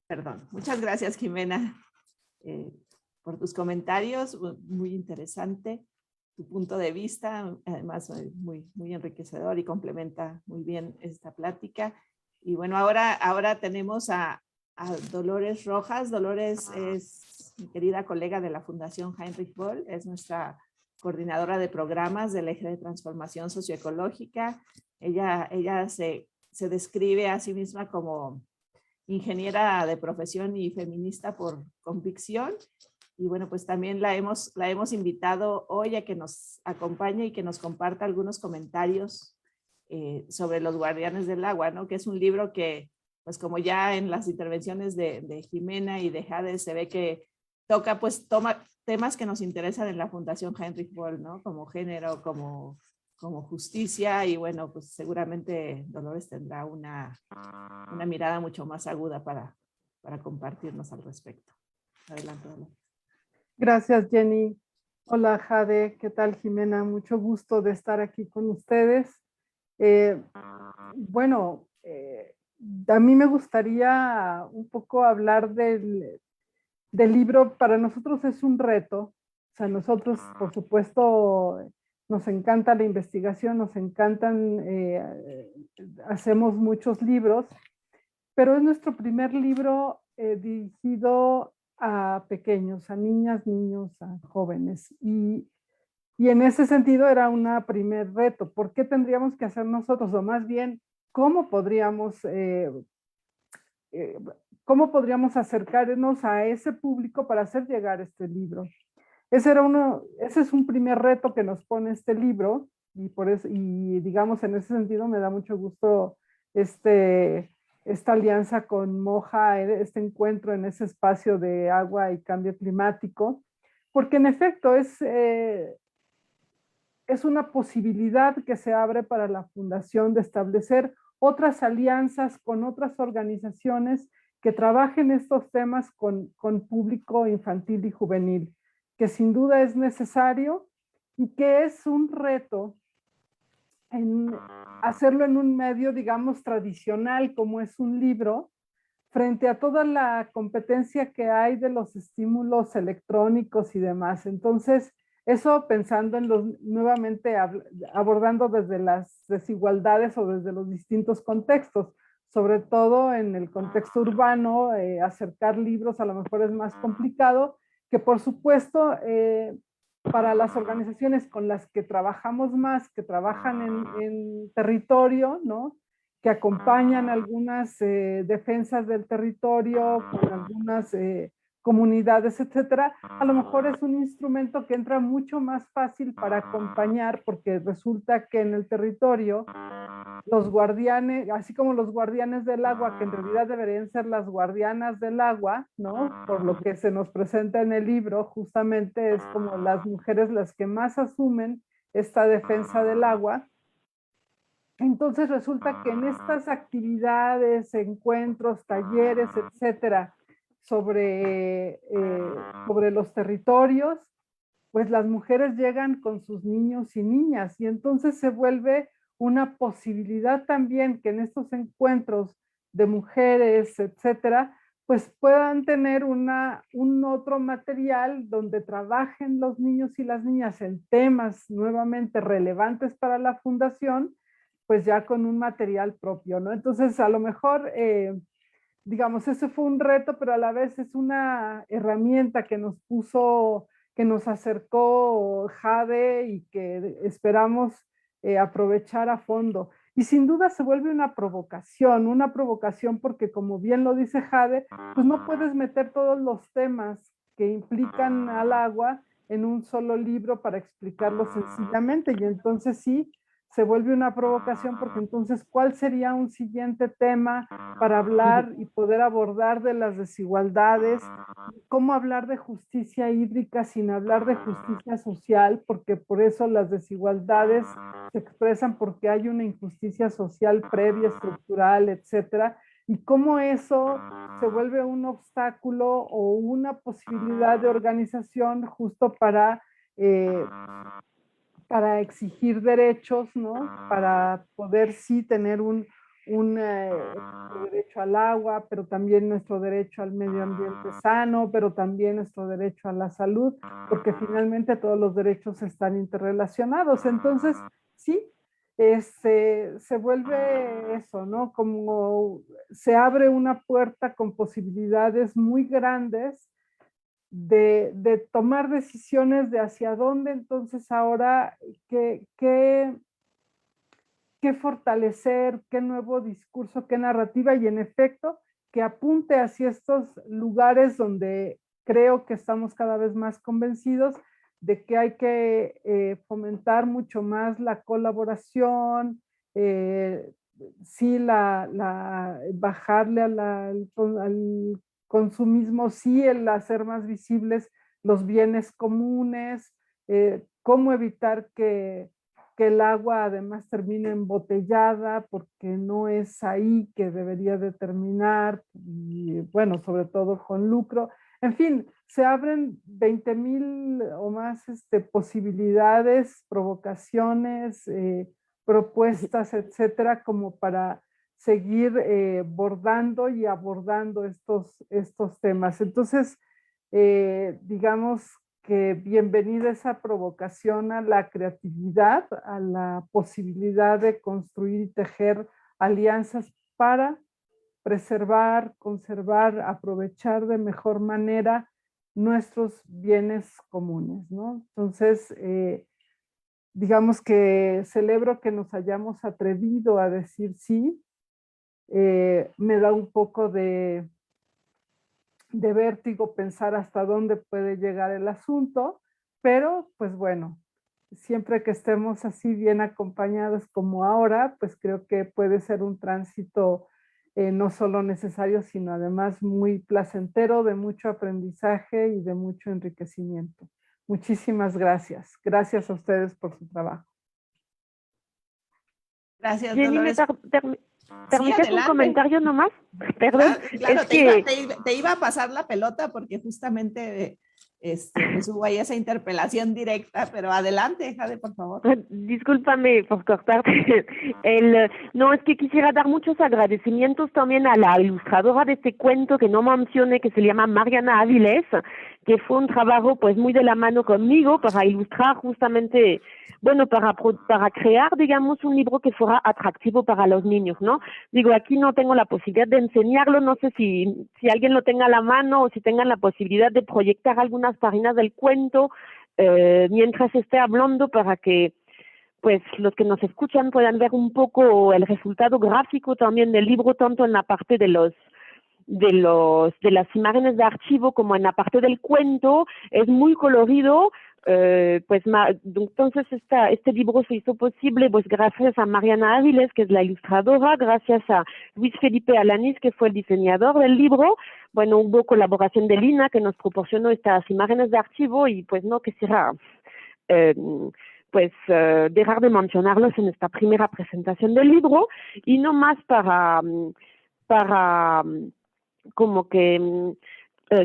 Perdón. Muchas gracias, Jimena, por tus comentarios. Muy interesante tu punto de vista, además muy, muy enriquecedor y complementa muy bien esta plática. Y bueno, ahora tenemos a Dolores Rojas. Dolores es mi querida colega de la Fundación Heinrich Böll, es nuestra coordinadora de programas del eje de transformación socioecológica. Ella se describe a sí misma como ingeniera de profesión y feminista por convicción. Y bueno, pues también la hemos invitado hoy a que nos acompañe y que nos comparta algunos comentarios sobre Los Guardianes del Agua, ¿no? Que es un libro que, pues como ya en las intervenciones de Jimena y de Jade se ve que toma temas que nos interesan en la Fundación Heinrich Böll, ¿no? Como género, como justicia, y bueno, pues seguramente Dolores tendrá una mirada mucho más aguda para compartirnos al respecto. Adelante, Dolores. Gracias, Jenny. Hola, Jade. ¿Qué tal, Jimena? Mucho gusto de estar aquí con ustedes. Bueno, a mí me gustaría un poco hablar del libro. Para nosotros es un reto. O sea, nosotros, por supuesto, nos encanta la investigación, nos encantan, hacemos muchos libros, pero es nuestro primer libro dirigido a pequeños, a niñas, niños, a jóvenes. Y en ese sentido era un primer reto. ¿Por qué tendríamos que hacer nosotros? O más bien, ¿cómo podríamos acercarnos a ese público para hacer llegar este libro? Ese es un primer reto que nos pone este libro, y por eso, y digamos, en ese sentido me da mucho gusto esta alianza con Moja, este encuentro en ese espacio de agua y cambio climático, porque en efecto es una posibilidad que se abre para la Fundación de establecer otras alianzas con otras organizaciones que trabajen estos temas con público infantil y juvenil, que sin duda es necesario y que es un reto en hacerlo en un medio, digamos, tradicional como es un libro, frente a toda la competencia que hay de los estímulos electrónicos y demás. Entonces, eso pensando en nuevamente abordando desde las desigualdades o desde los distintos contextos, sobre todo en el contexto urbano, acercar libros a lo mejor es más complicado, que por supuesto para las organizaciones con las que trabajamos más, que trabajan en territorio, ¿no? Que acompañan algunas defensas del territorio, con algunas comunidades, etcétera, a lo mejor es un instrumento que entra mucho más fácil para acompañar, porque resulta que en el territorio los guardianes, así como los guardianes del agua, que en realidad deberían ser las guardianas del agua, ¿no? Por lo que se nos presenta en el libro, justamente es como las mujeres las que más asumen esta defensa del agua. Entonces resulta que en estas actividades, encuentros, talleres, etcétera, sobre los territorios, pues las mujeres llegan con sus niños y niñas, y entonces se vuelve una posibilidad también que en estos encuentros de mujeres, etcétera, pues puedan tener un otro material donde trabajen los niños y las niñas en temas nuevamente relevantes para la fundación, pues ya con un material propio, ¿no? Entonces, a lo mejor, digamos, ese fue un reto, pero a la vez es una herramienta que nos puso, que nos acercó Jade y que esperamos aprovechar a fondo. Y sin duda se vuelve una provocación porque como bien lo dice Jade, pues no puedes meter todos los temas que implican al agua en un solo libro para explicarlo sencillamente, y entonces sí, se vuelve una provocación porque entonces, ¿cuál sería un siguiente tema para hablar y poder abordar de las desigualdades? ¿Cómo hablar de justicia hídrica sin hablar de justicia social? Porque por eso las desigualdades se expresan porque hay una injusticia social previa, estructural, etcétera. Y cómo eso se vuelve un obstáculo o una posibilidad de organización justo para exigir derechos, ¿no? Para poder sí tener un derecho al agua, pero también nuestro derecho al medio ambiente sano, pero también nuestro derecho a la salud, porque finalmente todos los derechos están interrelacionados. Entonces, sí, se vuelve eso, ¿no? Como se abre una puerta con posibilidades muy grandes de tomar decisiones de hacia dónde entonces ahora, qué fortalecer, qué nuevo discurso, qué narrativa, y en efecto que apunte hacia estos lugares donde creo que estamos cada vez más convencidos de que hay que fomentar mucho más la colaboración, sí, bajarle al consumismo, sí, el hacer más visibles los bienes comunes, cómo evitar que el agua además termine embotellada, porque no es ahí que debería de terminar, y bueno, sobre todo con lucro. En fin, se abren 20,000 o más posibilidades, provocaciones, propuestas, etcétera, como para seguir bordando y abordando estos temas. Entonces, digamos que bienvenida esa provocación a la creatividad, a la posibilidad de construir y tejer alianzas para preservar, conservar, aprovechar de mejor manera nuestros bienes comunes, ¿no? Entonces, digamos que celebro que nos hayamos atrevido a decir sí. Me da un poco de vértigo pensar hasta dónde puede llegar el asunto, pero pues bueno, siempre que estemos así bien acompañados como ahora, pues creo que puede ser un tránsito no solo necesario, sino además muy placentero, de mucho aprendizaje y de mucho enriquecimiento. Muchísimas gracias. Gracias a ustedes por su trabajo. Gracias, Jenny, Dolores. ¿permites un comentario nomás? Perdón. Claro, es te iba a pasar la pelota porque justamente pues hubo ahí esa interpelación directa, pero adelante, Jade, por favor. Discúlpame por cortarte. No, es que quisiera dar muchos agradecimientos también a la ilustradora de este cuento que no mencioné, que se llama Mariana Áviles, que fue un trabajo pues muy de la mano conmigo para ilustrar justamente, bueno, para crear, digamos, un libro que fuera atractivo para los niños, ¿no? Digo, aquí no tengo la posibilidad de enseñarlo, no sé si alguien lo tenga a la mano o si tengan la posibilidad de proyectar algunas páginas del cuento, mientras esté hablando para que pues los que nos escuchan puedan ver un poco el resultado gráfico también del libro, tanto en la parte de las imágenes de archivo como en la parte del cuento. Es muy colorido. Entonces este libro se hizo posible pues gracias a Mariana Áviles, que es la ilustradora, gracias a Luis Felipe Alanis, que fue el diseñador del libro. Bueno, hubo colaboración de Lina, que nos proporcionó estas imágenes de archivo, y pues no quisiera dejar de mencionarlos en esta primera presentación del libro, y no más para como que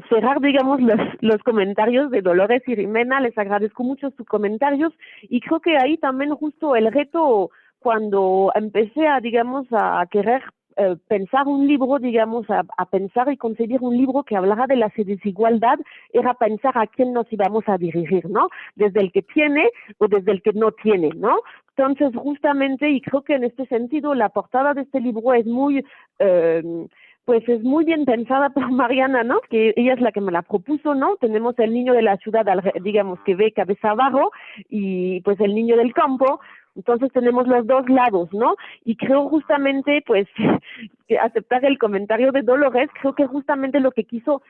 cerrar, digamos, los comentarios de Dolores y Jimena. Les agradezco mucho sus comentarios, y creo que ahí también justo el reto, cuando empecé a querer pensar un libro, a pensar y conseguir un libro que hablara de la desigualdad, era pensar a quién nos íbamos a dirigir, ¿no? Desde el que tiene o desde el que no tiene, ¿no? Entonces, justamente, y creo que en este sentido, la portada de este libro es muy es muy bien pensada por Mariana, ¿no? Que ella es la que me la propuso, ¿no? Tenemos el niño de la ciudad, que ve cabeza abajo, y pues el niño del campo. Entonces tenemos los dos lados, ¿no? Y creo justamente, pues, que aceptar el comentario de Dolores, creo que justamente lo que quiso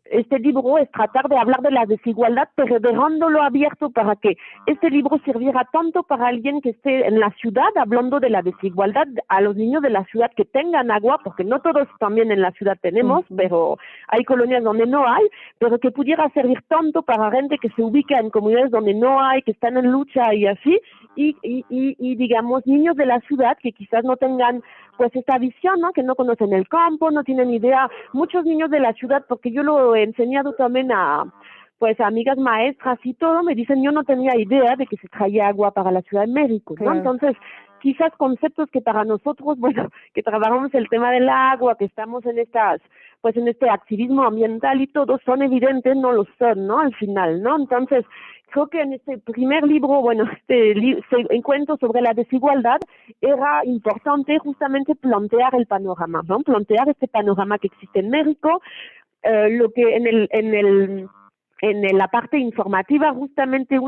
este libro es tratar de hablar de la desigualdad, pero dejándolo abierto para que este libro sirviera tanto para alguien que esté en la ciudad hablando de la desigualdad, a los niños de la ciudad que tengan agua, porque no todos también en la ciudad tenemos, pero hay colonias donde no hay, pero que pudiera servir tanto para gente que se ubica en comunidades donde no hay, que están en lucha y así, y digamos, niños de la ciudad que quizás no tengan pues esta visión, ¿no? Que no conocen el campo, no tienen idea. Muchos niños de la ciudad, porque yo lo he enseñado también a amigas maestras y todo, me dicen, yo no tenía idea de que se traía agua para la Ciudad de México, ¿no? Claro. Entonces, quizás conceptos que para nosotros, bueno, que trabajamos el tema del agua, que estamos en en este activismo ambiental y todo, son evidentes, no lo son, ¿no? Al final, ¿no? Entonces, creo que en este primer libro, bueno, encuentro sobre la desigualdad, era importante justamente plantear el panorama, ¿no? Plantear este panorama que existe en México, lo que en la parte informativa, justamente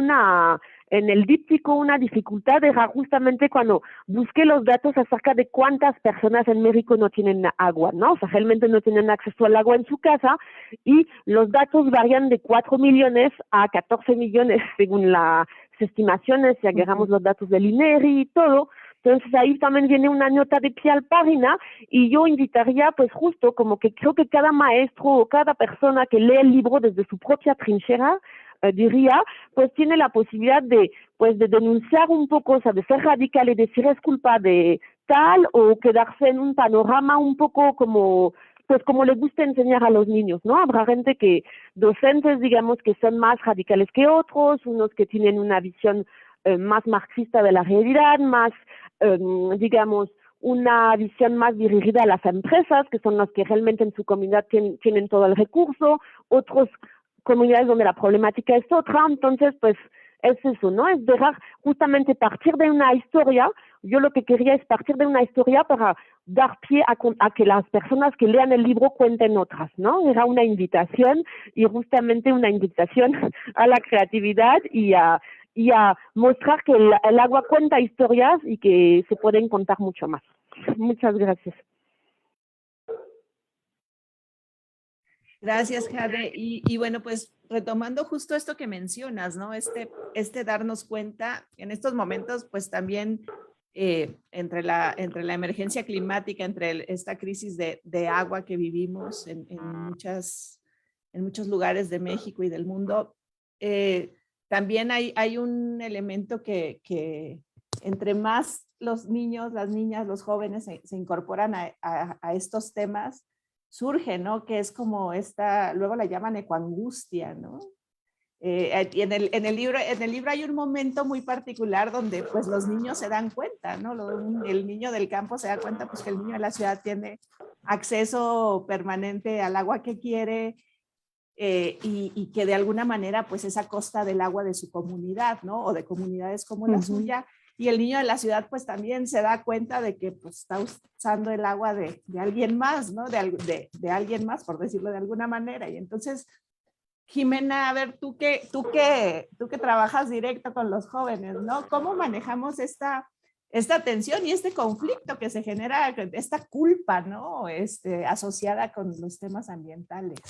en el díptico, una dificultad era justamente cuando busqué los datos acerca de cuántas personas en México no tienen agua, ¿no? O sea, realmente no tienen acceso al agua en su casa, y los datos varían de 4 millones a 14 millones según las estimaciones, si agarramos los datos del INEGI y todo. Entonces ahí también viene una nota de pie al página, y yo invitaría pues justo como que creo que cada maestro o cada persona que lee el libro desde su propia trinchera, diría, pues tiene la posibilidad de denunciar un poco, o sea, de ser radical y decir es culpa de tal, o quedarse en un panorama un poco como le gusta enseñar a los niños, ¿no? Habrá gente docentes, digamos, que son más radicales que otros, unos que tienen una visión más marxista de la realidad, más, digamos, una visión más dirigida a las empresas, que son las que realmente en su comunidad tienen todo el recurso, otros comunidades donde la problemática es otra. Entonces, pues, es eso, ¿no? Es dejar justamente partir de una historia. Yo lo que quería es partir de una historia para dar pie a que las personas que lean el libro cuenten otras, ¿no? Era una invitación, y justamente una invitación a la creatividad y a mostrar que el agua cuenta historias y que se pueden contar mucho más. Muchas gracias. Gracias, Jade. Y bueno, pues retomando justo esto que mencionas, ¿no? Este darnos cuenta en estos momentos, pues también entre la emergencia climática, entre esta crisis de agua que vivimos en muchos lugares de México y del mundo, también hay un elemento que entre más los niños, las niñas, los jóvenes se incorporan a estos temas, surge, ¿no? Que es como luego la llaman ecoangustia, ¿no? Y en el libro hay un momento muy particular donde pues los niños se dan cuenta, ¿no? El niño del campo se da cuenta pues que el niño de la ciudad tiene acceso permanente al agua que quiere, y que de alguna manera pues es a costa del agua de su comunidad, ¿no? O de comunidades como la suya. Y el niño de la ciudad pues también se da cuenta de que pues está usando el agua de alguien más, ¿no? De alguien más, por decirlo de alguna manera. Y entonces Jimena, a ver, tú que trabajas directo con los jóvenes, ¿no? ¿Cómo manejamos esta tensión y este conflicto que se genera, esta culpa, ¿no? Asociada con los temas ambientales.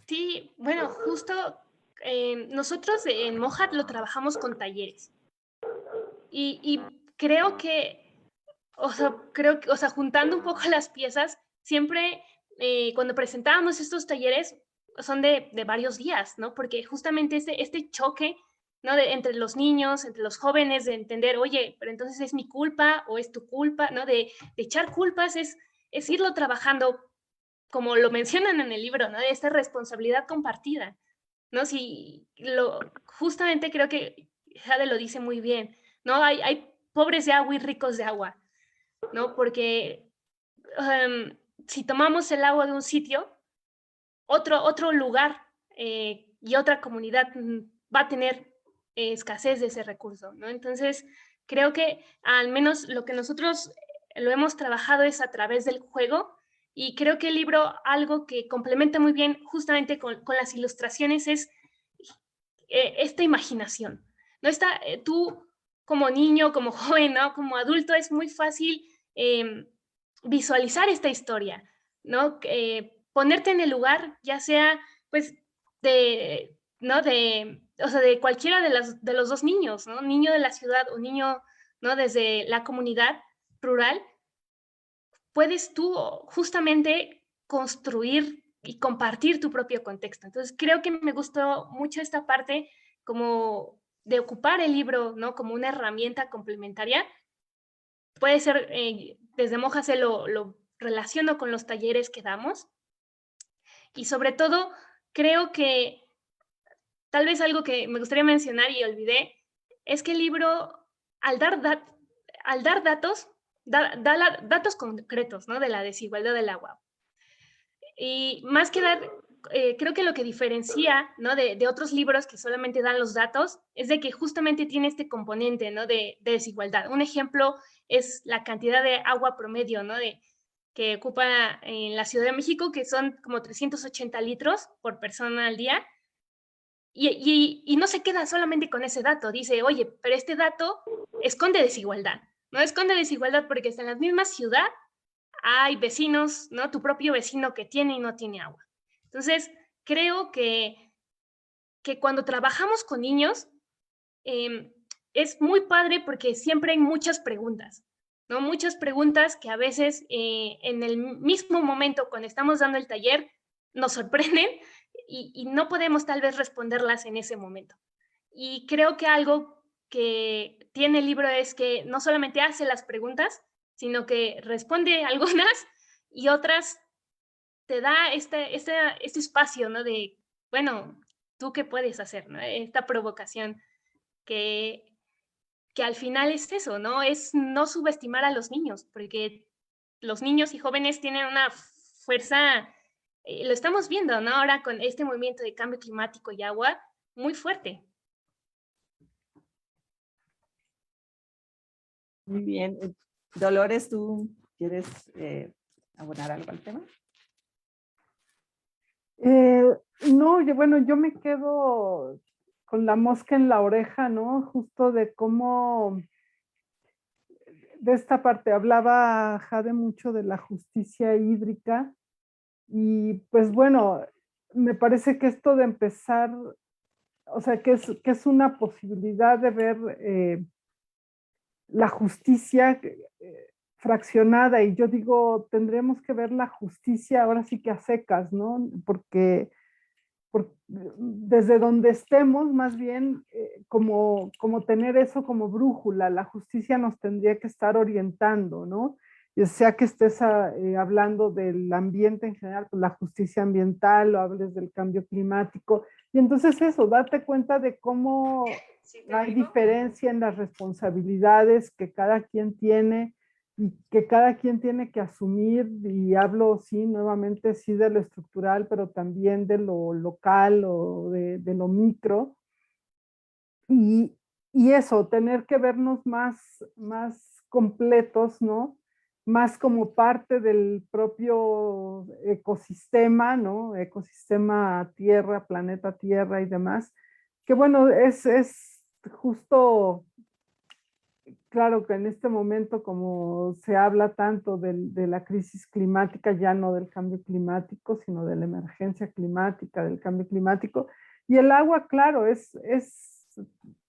Sí, bueno, justo nosotros en Mohat lo trabajamos con talleres. Y creo que, o sea, juntando un poco las piezas, siempre cuando presentábamos estos talleres son de varios días, ¿no? Porque justamente este choque, ¿no? Entre los niños, entre los jóvenes, de entender, oye, pero entonces es mi culpa o es tu culpa, ¿no? De echar culpas es irlo trabajando, como lo mencionan en el libro, ¿no? De esta responsabilidad compartida, ¿no? Si justamente creo que Jade lo dice muy bien, ¿no? Hay pobres de agua y ricos de agua, ¿no? Porque si tomamos el agua de un sitio, otro lugar y otra comunidad va a tener escasez de ese recurso, ¿no? Entonces, creo que al menos lo que nosotros lo hemos trabajado es a través del juego, y creo que el libro, algo que complementa muy bien justamente con las ilustraciones, es esta imaginación, ¿no? Tú como niño, como joven, ¿no? Como adulto, es muy fácil visualizar esta historia, ¿no? Ponerte en el lugar, ya sea, pues, ¿no? O sea, de cualquiera de los dos niños, ¿no? Niño de la ciudad o niño, ¿no? Desde la comunidad rural, puedes tú justamente construir y compartir tu propio contexto. Entonces, creo que me gustó mucho esta parte como de ocupar el libro, ¿no? Como una herramienta complementaria. Puede ser, desde Moja se lo relaciono con los talleres que damos. Y sobre todo, creo que tal vez algo que me gustaría mencionar y olvidé, es que el libro, al dar datos, datos concretos, ¿no? De la desigualdad del agua. Y más que dar, creo que lo que diferencia, ¿no? de otros libros que solamente dan los datos es de que justamente tiene este componente, ¿no? de desigualdad. Un ejemplo es la cantidad de agua promedio, ¿no? que ocupa en la Ciudad de México, que son como 380 litros por persona al día. Y no se queda solamente con ese dato, dice, oye, pero este dato esconde desigualdad, ¿no? Esconde desigualdad porque está en la misma ciudad, hay vecinos, ¿no? Tu propio vecino que tiene y no tiene agua. Entonces, creo que cuando trabajamos con niños, es muy padre porque siempre hay muchas preguntas, ¿no? Muchas preguntas que a veces en el mismo momento, cuando estamos dando el taller, nos sorprenden y no podemos tal vez responderlas en ese momento. Y creo que algo que tiene el libro es que no solamente hace las preguntas, sino que responde algunas y otras te da este espacio, ¿no? De, bueno, ¿tú qué puedes hacer, no? Esta provocación que al final es eso, ¿no? Es no subestimar a los niños, porque los niños y jóvenes tienen una fuerza, lo estamos viendo, ¿no? Ahora con este movimiento de cambio climático y agua, muy fuerte. Muy bien. Dolores, ¿tú quieres abonar algo al tema? No, bueno, yo me quedo con la mosca en la oreja, ¿no? Justo de cómo, de esta parte, hablaba Jade mucho de la justicia hídrica y pues bueno, me parece que esto de empezar, o sea, que es una posibilidad de ver la justicia fraccionada, y yo digo, tendremos que ver la justicia ahora sí que a secas, ¿no? Porque desde donde estemos, más bien, como tener eso como brújula, la justicia nos tendría que estar orientando, ¿no? Ya sea que estés hablando del ambiente en general, pues la justicia ambiental, o hables del cambio climático, y entonces eso, date cuenta de cómo hay diferencia en las responsabilidades que cada quien tiene y que cada quien tiene que asumir, y hablo, sí, nuevamente, sí, de lo estructural, pero también de lo local o de lo micro. Y eso, tener que vernos más completos, ¿no? más como parte del propio ecosistema, ¿no? Ecosistema Tierra, planeta Tierra y demás, que bueno, es justo, claro que en este momento como se habla tanto de la crisis climática, ya no del cambio climático, sino de la emergencia climática, del cambio climático, y el agua, claro,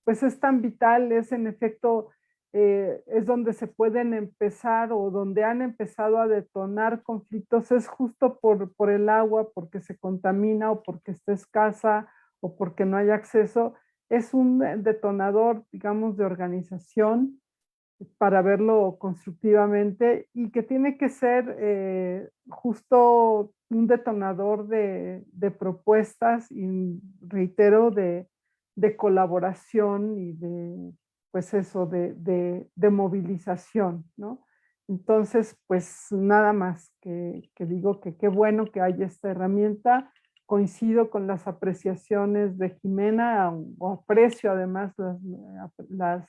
pues es tan vital, es en efecto, es donde se pueden empezar o donde han empezado a detonar conflictos, es justo por el agua, porque se contamina o porque está escasa o porque no hay acceso. Es un detonador, digamos, de organización para verlo constructivamente y que tiene que ser justo un detonador de propuestas y, reitero, de colaboración y de, pues eso, de movilización, ¿no? Entonces, pues nada más que digo que qué bueno que haya esta herramienta. Coincido con las apreciaciones de Jimena, o aprecio además las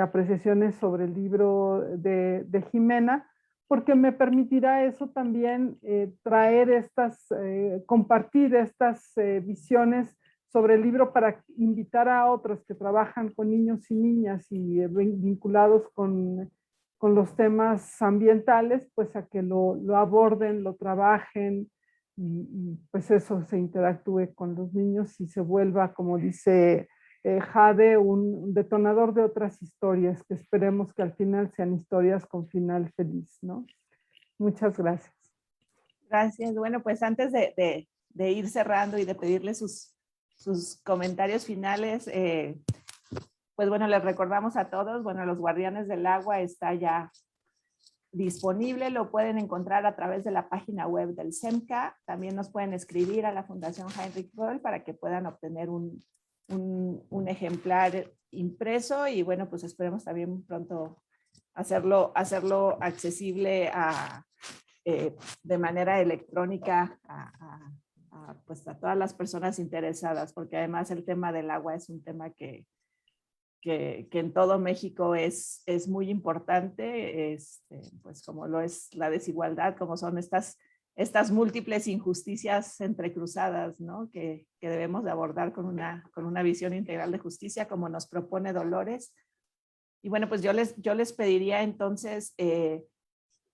apreciaciones sobre el libro de Jimena, porque me permitirá eso también traer compartir estas visiones sobre el libro para invitar a otros que trabajan con niños y niñas y vinculados con los temas ambientales, pues a que lo aborden, lo trabajen y pues eso se interactúe con los niños y se vuelva, como dice Jade, un detonador de otras historias, que esperemos que al final sean historias con final feliz, ¿no? Muchas gracias. Gracias. Bueno, pues antes de ir cerrando y de pedirle sus comentarios finales, pues bueno, les recordamos a todos, bueno, Los Guardianes del Agua está ya disponible, lo pueden encontrar a través de la página web del CEMCA, también nos pueden escribir a la Fundación Heinrich Böll para que puedan obtener un ejemplar impreso y bueno, pues esperemos también pronto hacerlo accesible de manera electrónica pues a todas las personas interesadas, porque además el tema del agua es un tema que en todo México es muy importante, pues como lo es la desigualdad, como son estas múltiples injusticias entrecruzadas, ¿no? Que debemos de abordar con una visión integral de justicia, como nos propone Dolores. Y bueno, pues yo les pediría entonces,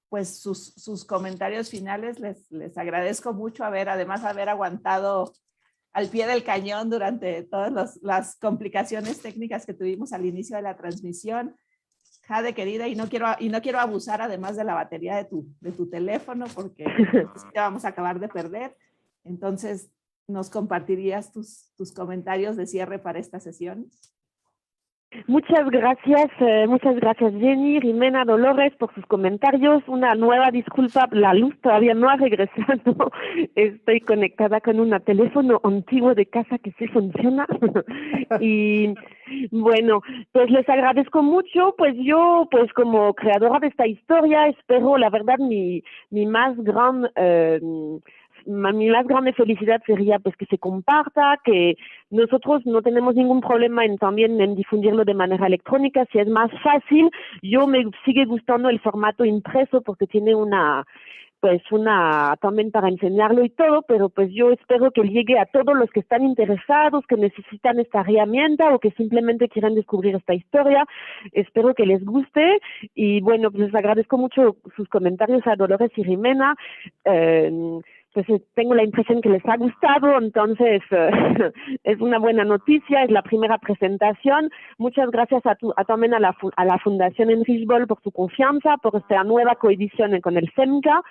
pues sus comentarios finales. Les agradezco mucho además haber aguantado al pie del cañón durante todas las complicaciones técnicas que tuvimos al inicio de la transmisión. Jade, querida, y no quiero abusar además de la batería de tu teléfono, porque ya vamos a acabar de perder. Entonces, ¿nos compartirías tus comentarios de cierre para esta sesión? Muchas gracias Jenny, Jimena, Dolores por sus comentarios. Una nueva disculpa, la luz todavía no ha regresado. Estoy conectada con un teléfono antiguo de casa que sí funciona. Y bueno, pues les agradezco mucho. Pues yo, pues como creadora de esta historia, espero, la verdad, mi más grande felicidad sería pues que se comparta, que nosotros no tenemos ningún problema también en difundirlo de manera electrónica, si es más fácil. Yo me sigue gustando el formato impreso porque tiene también para enseñarlo y todo, pero pues yo espero que llegue a todos los que están interesados, que necesitan esta herramienta o que simplemente quieren descubrir esta historia. Espero que les guste y bueno, pues les agradezco mucho sus comentarios a Dolores y Jimena. Pues tengo la impresión que les ha gustado, entonces es una buena noticia, es la primera presentación. Muchas gracias también a la Fundación Heinrich Böll por su confianza, por esta nueva coedición con el CEMCA.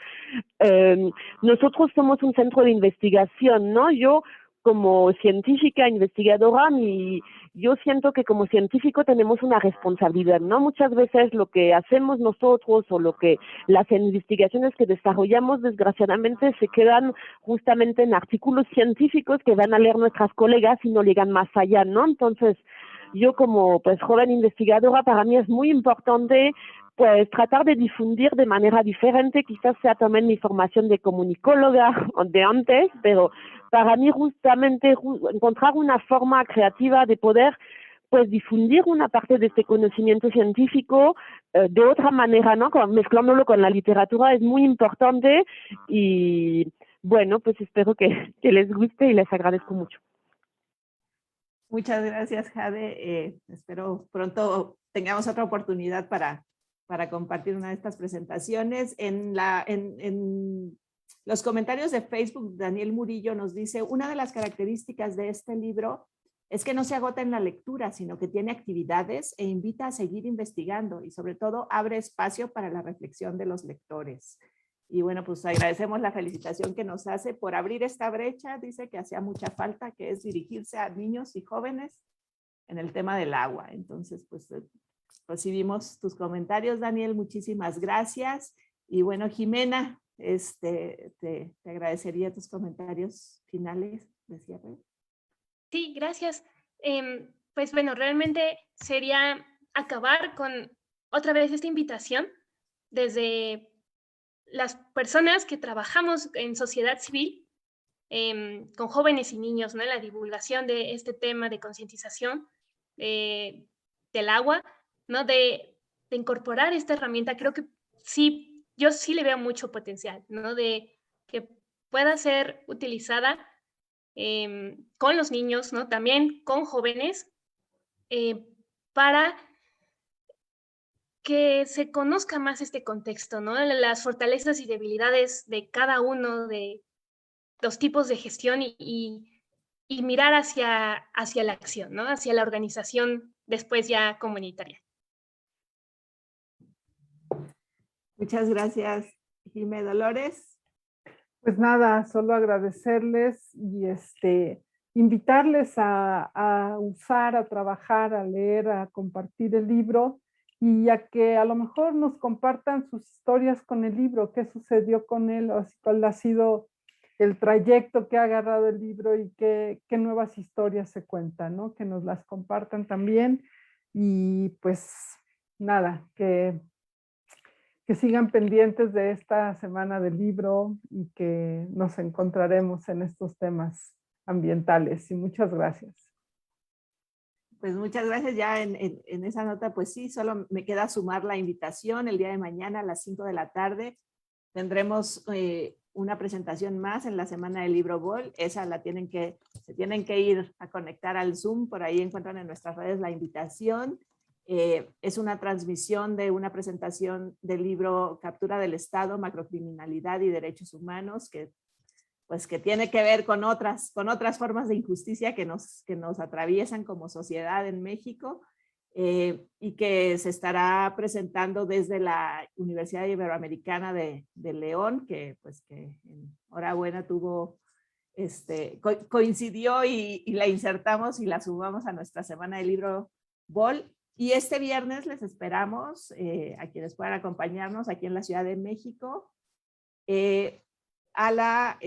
Nosotros somos un centro de investigación, ¿no? Yo como científica, investigadora, yo siento que como científico tenemos una responsabilidad, ¿no? Muchas veces lo que hacemos nosotros o las investigaciones que desarrollamos, desgraciadamente, se quedan justamente en artículos científicos que van a leer nuestras colegas y no llegan más allá, ¿no? Entonces, yo como pues joven investigadora, para mí es muy importante pues tratar de difundir de manera diferente, quizás sea también mi formación de comunicóloga de antes, pero para mí justamente encontrar una forma creativa de poder pues difundir una parte de este conocimiento científico de otra manera, ¿no? Mezclándolo con la literatura es muy importante y bueno, pues espero que les guste y les agradezco mucho. Muchas gracias, Jade. Espero pronto tengamos otra oportunidad para compartir una de estas presentaciones. En los comentarios de Facebook, Daniel Murillo nos dice, una de las características de este libro es que no se agota en la lectura, sino que tiene actividades e invita a seguir investigando y sobre todo abre espacio para la reflexión de los lectores. Y bueno, pues agradecemos la felicitación que nos hace por abrir esta brecha, dice que hacía mucha falta, que es dirigirse a niños y jóvenes en el tema del agua. Entonces, pues recibimos tus comentarios, Daniel, muchísimas gracias. Y bueno, Jimena, te agradecería tus comentarios finales de cierre. Sí, gracias. Pues bueno, realmente sería acabar con otra vez esta invitación desde las personas que trabajamos en sociedad civil, con jóvenes y niños, ¿no? En la divulgación de este tema de concientización del agua, ¿no? De incorporar esta herramienta, creo que sí, yo sí le veo mucho potencial, ¿no? De que pueda ser utilizada con los niños, ¿no? También con jóvenes, para que se conozca más este contexto, ¿no? Las fortalezas y debilidades de cada uno de los tipos de gestión y mirar hacia la acción, ¿no? Hacia la organización después ya comunitaria. Muchas gracias, Jimé. Dolores. Pues nada, solo agradecerles y invitarles a usar, a trabajar, a leer, a compartir el libro y a que a lo mejor nos compartan sus historias con el libro, qué sucedió con él, o cuál ha sido el trayecto que ha agarrado el libro y qué nuevas historias se cuentan, ¿no? Que nos las compartan también y pues nada, que sigan pendientes de esta semana del libro y que nos encontraremos en estos temas ambientales. Y muchas gracias. Pues muchas gracias. Ya en esa nota, pues sí, solo me queda sumar la invitación. El día de mañana a las 5 de la tarde tendremos una presentación más en la Semana del Libro Bol. Esa se tienen que ir a conectar al Zoom. Por ahí encuentran en nuestras redes la invitación. Es una transmisión de una presentación del libro Captura del Estado, Macrocriminalidad y Derechos Humanos, que tiene que ver con otras formas de injusticia que nos atraviesan como sociedad en México y que se estará presentando desde la Universidad Iberoamericana de León, que enhorabuena coincidió y la insertamos y la sumamos a nuestra Semana del Libro Bol. Y este viernes les esperamos a quienes puedan acompañarnos aquí en la Ciudad de México a la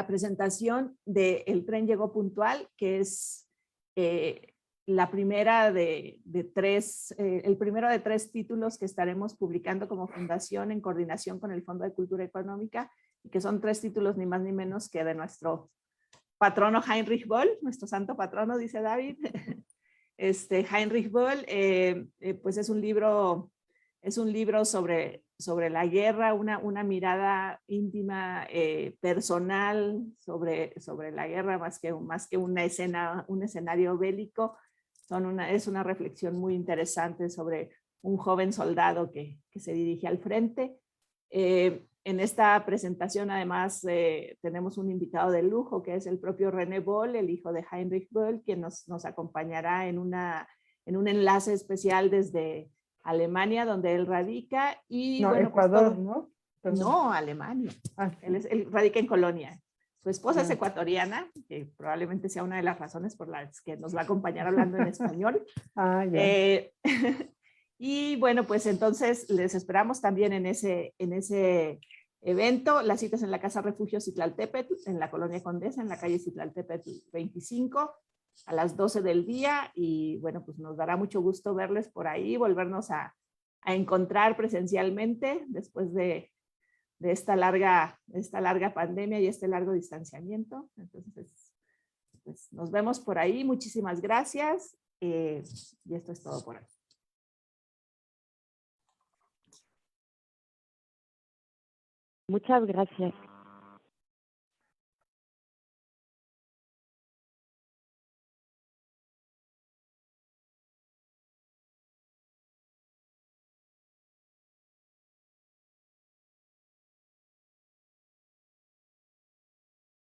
presentación de El Tren Llegó Puntual, que es la primera el primero de 3 títulos que estaremos publicando como fundación en coordinación con el Fondo de Cultura Económica, y que son 3 títulos ni más ni menos que de nuestro patrono Heinrich Böll, nuestro santo patrono, dice David. Heinrich Böll, pues es un libro sobre la guerra, una mirada íntima, personal sobre la guerra, más que un escenario bélico. Es una reflexión muy interesante sobre un joven soldado que se dirige al frente. En esta presentación, además, tenemos un invitado de lujo, que es el propio René Böll, el hijo de Heinrich Böll, quien nos acompañará en un enlace especial desde Alemania, donde él radica. Y, Ecuador, pues, ¿no? Perdón. No, Alemania. Ah, sí. Él radica en Colonia. Su esposa es ecuatoriana, que probablemente sea una de las razones por las que nos va a acompañar hablando en español. Y bueno, pues entonces les esperamos también en ese evento. Las citas en la Casa Refugio Citlaltépetl, en la Colonia Condesa, en la calle Citlaltépetl 25, a las 12 del día. Y bueno, pues nos dará mucho gusto verles por ahí, volvernos a encontrar presencialmente después de esta larga pandemia y este largo distanciamiento. Entonces, pues nos vemos por ahí. Muchísimas gracias. Y esto es todo por hoy. Muchas gracias.